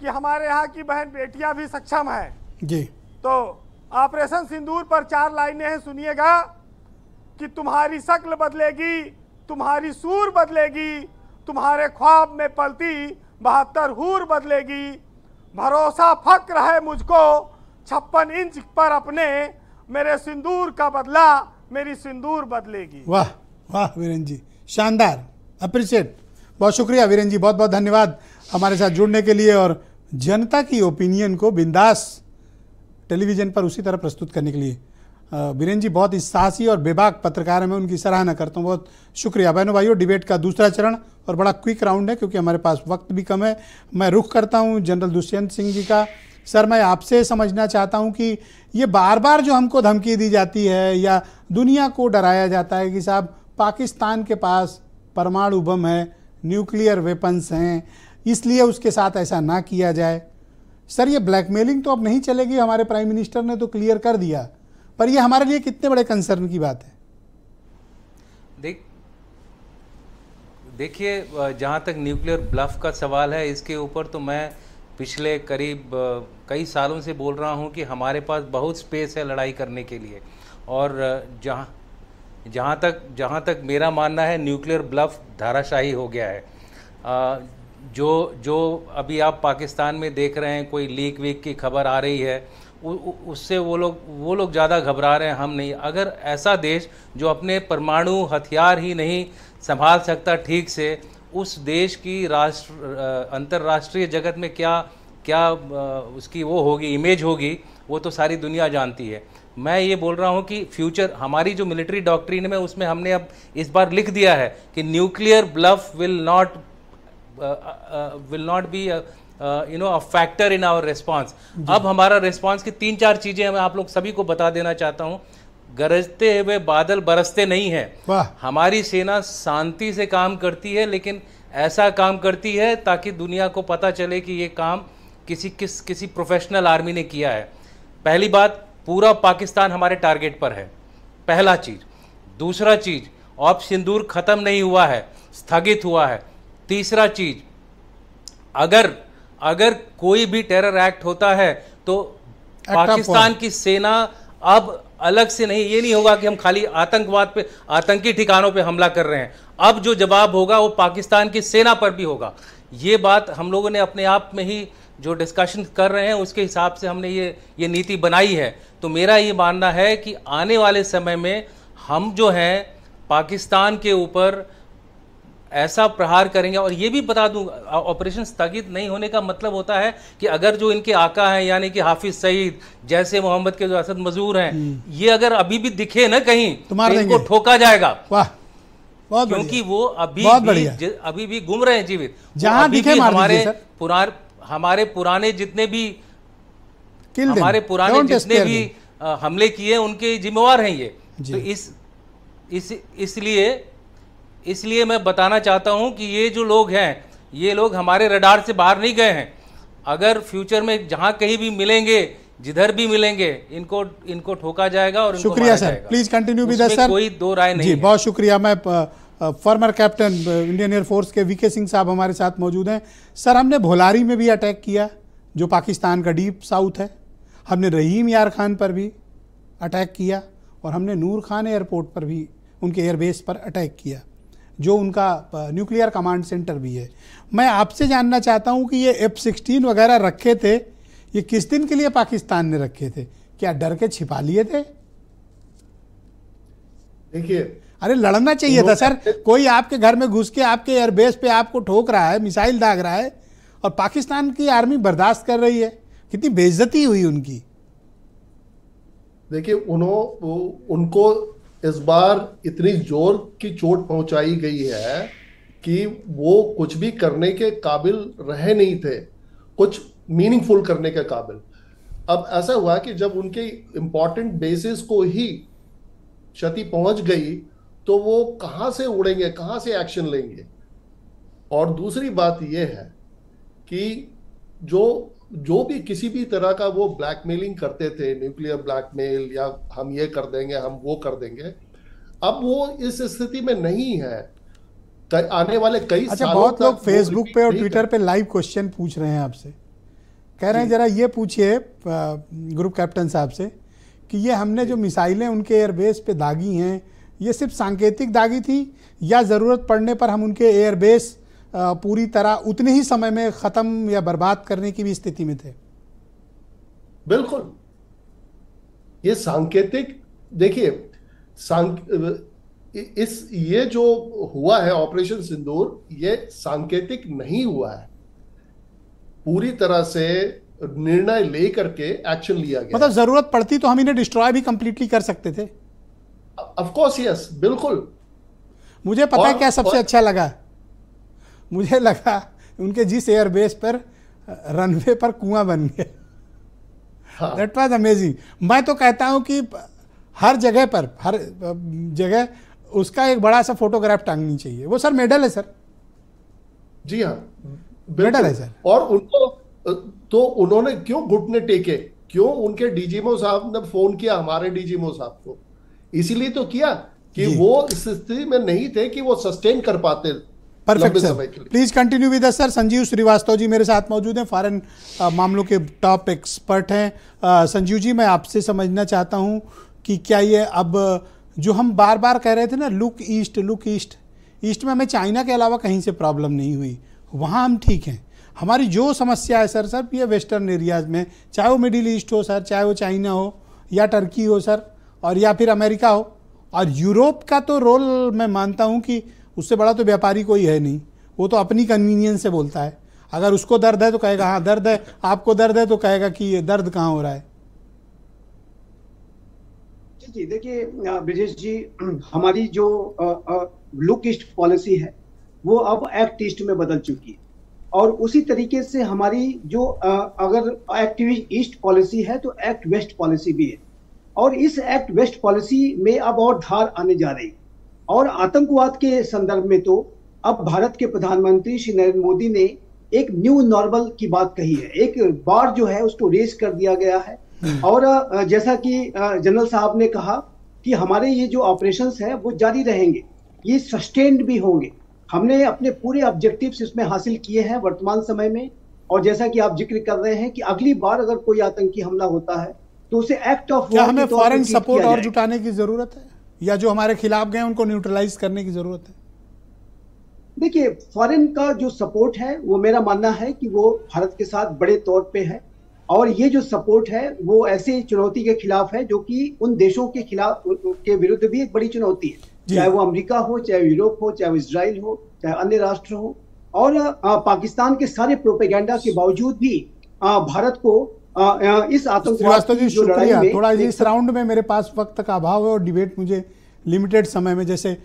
कि हमारे यहाँ की बहन बेटियां भी सक्षम हैं जी। तो ऑपरेशन सिंदूर पर 4 लाइनें हैं, सुनिएगा कि तुम्हारी शक्ल बदलेगी, तुम्हारी सूर बदलेगी, तुम्हारे ख्वाब में पलती 72 हूर बदलेगी, भरोसा फक्र है मुझको 56 इंच पर अपने, मेरे सिंदूर का बदला मेरी सिंदूर बदलेगी। वाह वाह वीरेंद्र जी, शानदार, अप्रिशिएट। बहुत शुक्रिया वीरेंद्र जी, बहुत बहुत धन्यवाद हमारे साथ जुड़ने के लिए और जनता की ओपिनियन को बिंदास टेलीविज़न पर उसी तरह प्रस्तुत करने के लिए। वीरेंद्र जी बहुत ही साहसी और बेबाक पत्रकार हैं, मैं उनकी सराहना करता हूँ। बहुत शुक्रिया। बहनों भाइयों, डिबेट का दूसरा चरण और बड़ा क्विक राउंड है क्योंकि हमारे पास वक्त भी कम है। मैं रुख करता हूँ जनरल दुष्यंत सिंह जी का। सर, मैं आपसे समझना चाहता हूँ कि ये बार बार जो हमको धमकी दी जाती है या दुनिया को डराया जाता है कि साहब पाकिस्तान के पास परमाणु बम है, न्यूक्लियर वेपन्स हैं, इसलिए उसके साथ ऐसा ना किया जाए। सर, ये ब्लैकमेलिंग तो अब नहीं चलेगी, हमारे प्राइम मिनिस्टर ने तो क्लियर कर दिया, पर ये हमारे लिए कितने बड़े कंसर्न की बात है? देखिए, जहाँ तक न्यूक्लियर ब्लफ का सवाल है, इसके ऊपर तो मैं पिछले करीब कई सालों से बोल रहा हूँ कि हमारे पास बहुत स्पेस है लड़ाई करने के लिए। और जहाँ तक मेरा मानना है, न्यूक्लियर ब्लफ धाराशाही हो गया है। जो अभी आप पाकिस्तान में देख रहे हैं, कोई लीक वीक की खबर आ रही है, उससे वो लोग ज़्यादा घबरा रहे हैं, हम नहीं। अगर ऐसा देश जो अपने परमाणु हथियार ही नहीं संभाल सकता ठीक से, उस देश की अंतर्राष्ट्रीय जगत में क्या उसकी वो होगी, इमेज होगी, वो तो सारी दुनिया जानती है। मैं ये बोल रहा हूँ कि फ्यूचर हमारी जो मिलिट्री डॉक्ट्रिन में उसमें हमने अब इस बार लिख दिया है कि nuclear bluff will not be a factor in our response. अब हमारा रिस्पांस की 3-4 चीजें मैं आप लोग सभी को बता देना चाहता हूँ। गरजते हुए बादल बरसते नहीं है। हमारी सेना शांति से काम करती है, लेकिन ऐसा काम करती है ताकि दुनिया को पता चले कि ये काम किसी प्रोफेशनल आर्मी ने किया है। पहली बात, पूरा पाकिस्तान हमारे टारगेट पर है, पहला चीज। दूसरा चीज, ऑप सिंदूर खत्म नहीं हुआ है, स्थगित हुआ है। तीसरा चीज, अगर कोई भी टेरर एक्ट होता है तो पाकिस्तान की सेना अब अलग से नहीं, ये नहीं होगा कि हम खाली आतंकवाद पे, आतंकी ठिकानों पे हमला कर रहे हैं। अब जो जवाब होगा वो पाकिस्तान की सेना पर भी होगा। ये बात हम लोगों ने अपने आप में ही जो डिस्कशन कर रहे हैं उसके हिसाब से हमने ये नीति बनाई है। तो मेरा ये मानना है कि आने वाले समय में हम जो हैं पाकिस्तान के ऊपर ऐसा प्रहार करेंगे। और ये भी बता दूं, ऑपरेशन स्थगित नहीं होने का मतलब होता है कि अगर जो इनके आका हैं यानी कि हाफिज सईद जैसे मोहम्मद के जो असद मजूर हैं, ये अगर अभी भी दिखे ना कहीं तो इनको ठोका जाएगा। वाह, बहुत क्योंकि वो अभी भी घूम रहे हैं जीवित। जहां दिखे हमारे पुराने जितने भी हमले किए उनके जिम्मेवार हैं ये। तो इसलिए मैं बताना चाहता हूं कि ये जो लोग हैं, ये लोग हमारे रडार से बाहर नहीं गए हैं। अगर फ्यूचर में जहां कहीं भी मिलेंगे, जिधर भी मिलेंगे, इनको ठोका जाएगा और शुक्रिया sir. Please continue with us sir. कोई दो राय नहीं जी, है। बहुत शुक्रिया। मैं फॉर्मर कैप्टन इंडियन एयरफोर्स के वीके सिंह साहब हमारे साथ मौजूद हैं। सर, हमने भोलारी में भी अटैक किया जो पाकिस्तान का डीप साउथ है, हमने रहीम यार खान पर भी अटैक किया और हमने नूर खान एयरपोर्ट पर भी, उनके एयरबेस पर अटैक किया जो उनका न्यूक्लियर कमांड सेंटर भी है। मैं आपसे जानना चाहता हूं कि ये F-16 वगैरह रखे थे, ये किस दिन के लिए पाकिस्तान ने रखे थे? क्या डर के छिपा लिए थे? देखिए, अरे लड़ना चाहिए था सर। कोई आपके घर में घुस के आपके एयरबेस पे आपको ठोक रहा है, मिसाइल दाग रहा है और पाकिस्तान की आर्मी बर्दाश्त कर रही है। कितनी बेइज्जती हुई उनकी। देखिए, उनको इस बार इतनी जोर की चोट पहुंचाई गई है कि वो कुछ भी करने के काबिल रहे नहीं थे, कुछ मीनिंगफुल करने के काबिल। अब ऐसा हुआ कि जब उनके इंपॉर्टेंट बेसिस को ही क्षति पहुंच गई तो वो कहां से उड़ेंगे, कहां से एक्शन लेंगे। और दूसरी बात यह है कि जो भी किसी भी तरह का वो ब्लैकमेलिंग करते थे, न्यूक्लियर ब्लैकमेल या हम ये कर देंगे, हम वो कर देंगे, अब वो इस स्थिति में नहीं है। आने वाले कई सालों बहुत लोग फेसबुक पे और ट्विटर पे लाइव क्वेश्चन पूछ रहे हैं आपसे, कह रहे हैं जरा ये पूछिए ग्रुप कैप्टन साहब से कि ये हमने जो मिसाइलें उनके एयरबेस पे दागी हैं, ये सिर्फ सांकेतिक दागी थी या ज़रूरत पड़ने पर हम उनके एयरबेस पूरी तरह उतने ही समय में ख़त्म या बर्बाद करने की भी स्थिति में थे? बिल्कुल, ये सांकेतिक, देखिए ये जो हुआ है ऑपरेशन सिंदूर, ये सांकेतिक नहीं हुआ है, पूरी तरह से निर्णय लेकर के एक्शन लिया गया। मतलब जरूरत पड़ती तो हम इन्हें डिस्ट्रॉय भी कंप्लीटली कर सकते थे। ऑफ कोर्स, यस, बिल्कुल। मुझे पता है क्या सबसे अच्छा लगा, मुझे लगा उनके जिस एयरबेस पर रनवे पर कुआं बन गया, दैट वाज अमेजिंग। मैं तो कहता हूं कि हर जगह पर, हर जगह उसका एक बड़ा सा फोटोग्राफ टांगनी चाहिए। वो सर मेडल है सर। जी हाँ, मेडल है सर। और उनको तो उन्होंने क्यों घुटने टेके, क्यों उनके डीजीएमओ साहब ने फोन किया हमारे डीजीएमओ साहब को, इसीलिए तो किया कि वो इस स्थिति में नहीं थे कि वो सस्टेन कर पाते। Perfect sir, please continue with us sir. Sanjeev Srivastava ji मेरे साथ मौजूद हैं, फॉरेन मामलों के टॉप एक्सपर्ट हैं। संजीव जी, मैं आपसे समझना चाहता हूं कि क्या ये अब जो हम बार बार कह रहे थे ना, look east, look east, east में हमें चाइना के अलावा कहीं से प्रॉब्लम नहीं हुई, वहाँ हम ठीक हैं। हमारी जो समस्या है सर ये वेस्टर्न एरियाज में, चाहे वो मिडिल ईस्ट हो सर, चाहे वो चाइना हो या टर्की हो सर, और या फिर अमेरिका हो। और यूरोप का तो रोल मैं मानता हूँ कि उससे बड़ा तो व्यापारी कोई है नहीं, वो तो अपनी कन्वीनियंस से बोलता है। अगर उसको दर्द है तो कहेगा हाँ दर्द है, आपको दर्द है तो कहेगा कि ये दर्द कहाँ हो रहा है। जी देखिए ब्रिजेश जी, हमारी जो लुक ईस्ट पॉलिसी है वो अब एक्ट ईस्ट में बदल चुकी है, और उसी तरीके से हमारी जो अगर एक्ट ईस्ट पॉलिसी है तो एक्ट वेस्ट पॉलिसी भी है, और इस एक्ट वेस्ट पॉलिसी में अब और धार आने जा रही है। और आतंकवाद के संदर्भ में तो अब भारत के प्रधानमंत्री श्री नरेंद्र मोदी ने एक न्यू नॉर्मल की बात कही है, एक बार जो है उसको रेज कर दिया गया है। और जैसा कि जनरल साहब ने कहा कि हमारे ये जो ऑपरेशंस है वो जारी रहेंगे, ये सस्टेन्ड भी होंगे। हमने अपने पूरे ऑब्जेक्टिव्स इसमें हासिल किए हैं वर्तमान समय में, और जैसा कि आप जिक्र कर रहे हैं कि अगली बार अगर कोई आतंकी हमला होता है तो उसे एक्ट ऑफ क्या हमें फॉरेन सपोर्ट और जुटाने की जरूरत है, या जो हमारे खिलाफ गए उनको न्यूट्रलाइज करने की जरूरत है? देखिए, फॉरेन का जो सपोर्ट है वो मेरा मानना है कि वो भारत के साथ बड़े तौर पे है, और ये जो सपोर्ट है वो ऐसे चुनौती के खिलाफ है जो कि उन देशों के खिलाफ के विरुद्ध भी एक बड़ी चुनौती है, चाहे वो अमेरिका हो, चाहे यूरोप हो, चाहे वो इजराइल हो, चाहे अन्य राष्ट्र हो। और पाकिस्तान के सारे प्रोपेगेंडा के बावजूद भी भारत को इस आतंकवाद की जो लड़ाई में थोड़ा इस राउंड में मेरे पास वक्त का अभाव है और डिबेट मुझे लिमिटेड समय में, जैसे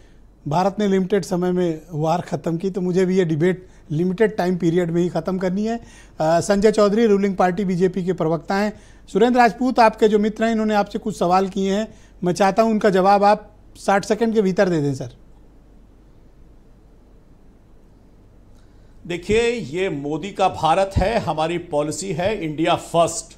भारत ने लिमिटेड समय में वार खत्म की, तो मुझे भी ये डिबेट लिमिटेड टाइम पीरियड में ही खत्म करनी है। Sanjay Chaudhary ruling party BJP के प्रवक्ता हैं। सुरेंद्र राजपूत आपके जो मित्र हैं इन्होंने आपसे कुछ सवाल किए हैं, मैं चाहता हूं उनका जवाब आप 60 सेकंड के भीतर दे दें सर। देखिए, ये मोदी का भारत है, हमारी पॉलिसी है इंडिया फर्स्ट।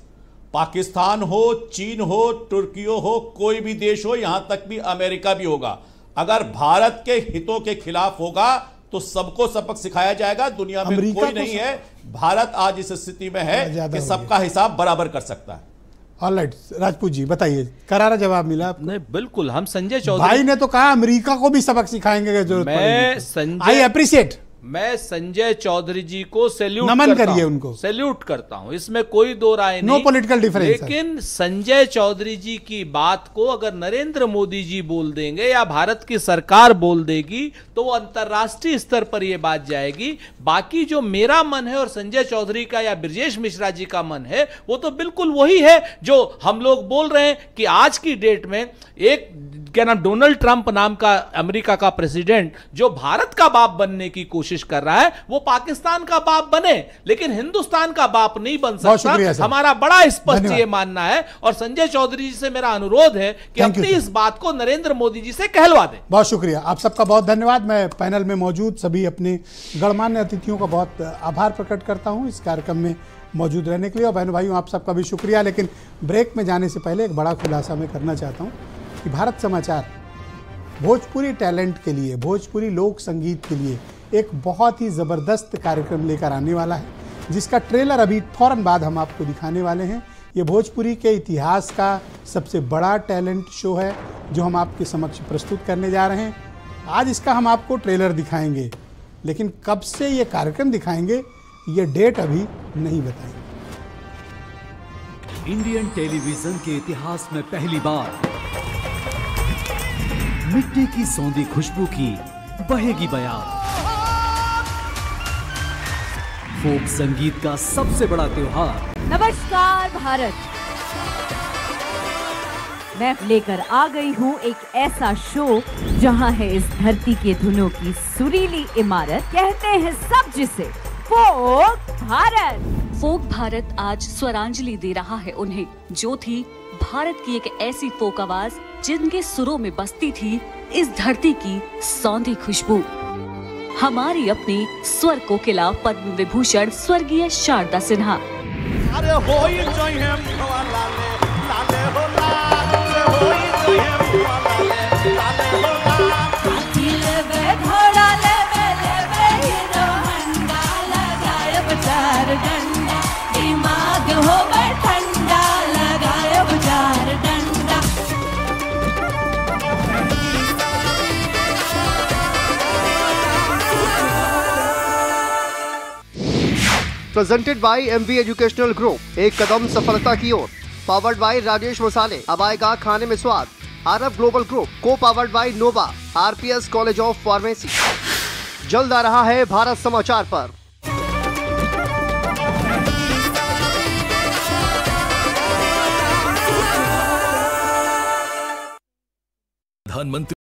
पाकिस्तान हो, चीन हो, तुर्की हो, कोई भी देश हो, यहां तक भी अमेरिका भी होगा, अगर भारत के हितों के खिलाफ होगा तो सबको सबक सिखाया जाएगा। दुनिया में कोई नहीं है, भारत आज इस स्थिति में है कि सबका हिसाब बराबर कर सकता है। ऑलराइट, राजपूत जी बताइए, करारा जवाब मिला आपको? नहीं, बिल्कुल। हम संजय चौधरी भाई ने तो कहा अमेरिका को भी सबक सिखाएंगे जरूरत पड़ेगी। I appreciate. मैं संजय चौधरी जी को सैल्यूट नमन करिए उनको, सैल्यूट करता हूं, इसमें कोई दो राय नहीं, नो पॉलिटिकल डिफरेंस। लेकिन संजय चौधरी जी की बात को अगर नरेंद्र मोदी जी बोल देंगे या भारत की सरकार बोल देगी तो वो अंतर्राष्ट्रीय स्तर पर यह बात जाएगी। बाकी जो मेरा मन है और संजय चौधरी का या ब्रजेश मिश्रा जी का मन है वो तो बिल्कुल वही है जो हम लोग बोल रहे हैं कि आज की डेट में एक क्या नाम डोनाल्ड ट्रंप नाम का अमेरिका का प्रेसिडेंट जो भारत का बाप बनने की कोशिश कर रहा है वो पाकिस्तान का बाप बने, लेकिन हिंदुस्तान का बाप नहीं बन सकता। हमारा बड़ा स्पष्ट ये मानना है, और संजय चौधरी जी से मेरा अनुरोध है कि अपनी इस बात को नरेंद्र मोदी जी से कहलवा दें। बहुत शुक्रिया, आप सबका बहुत धन्यवाद। मैं पैनल में मौजूद सभी अपने गणमान्य अतिथियों का बहुत आभार प्रकट करता हूं इस कार्यक्रम में मौजूद रहने के लिए, और बहनों भाइयों आप सबका भी शुक्रिया। लेकिन ब्रेक में जाने से पहले एक बड़ा खुलासा मैं करना चाहता हूं कि भारत समाचार भोजपुरी टैलेंट के लिए, भोजपुरी लोक संगीत के लिए एक बहुत ही ज़बरदस्त कार्यक्रम लेकर आने वाला है, जिसका ट्रेलर अभी फौरन बाद हम आपको दिखाने वाले हैं। ये भोजपुरी के इतिहास का सबसे बड़ा टैलेंट शो है जो हम आपके समक्ष प्रस्तुत करने जा रहे हैं। आज इसका हम आपको ट्रेलर दिखाएंगे, लेकिन कब से ये कार्यक्रम दिखाएंगे ये डेट अभी नहीं बताएंगे। इंडियन टेलीविजन के इतिहास में पहली बार मिट्टी की सौंधी खुशबू की बहेगी बयान। फोक संगीत का सबसे बड़ा त्योहार। नमस्कार भारत, मैं लेकर आ गई हूँ एक ऐसा शो जहाँ है इस धरती के धुनों की सुरीली इमारत। कहते हैं सब जिसे फोक भारत। फोक भारत आज स्वरांजलि दे रहा है उन्हें, जो थी भारत की एक ऐसी फोक आवाज जिनके सुरों में बसती थी इस धरती की सौंधी खुशबू। हमारी अपनी स्वर कोकिला पद्म विभूषण स्वर्गीय शारदा सिन्हा। अरे हो ही चाहिए लाले लाले हो लाले हो ही चाहिए लाले लाले हो लाले ले घोड़ा ले हीरो हंडा लगाए बचार डंडा, दिमाग हो गए ठंडा लगाए बचार डंडा। Presented by MV educational group, एक कदम सफलता की ओर। पावर्ड बाय राजेश मसाले, अब आएगा खाने में स्वाद। आरब ग्लोबल ग्रुप, को powered by Nova, RPS college of pharmacy. जल्द आ रहा है भारत समाचार पर। प्रधानमंत्री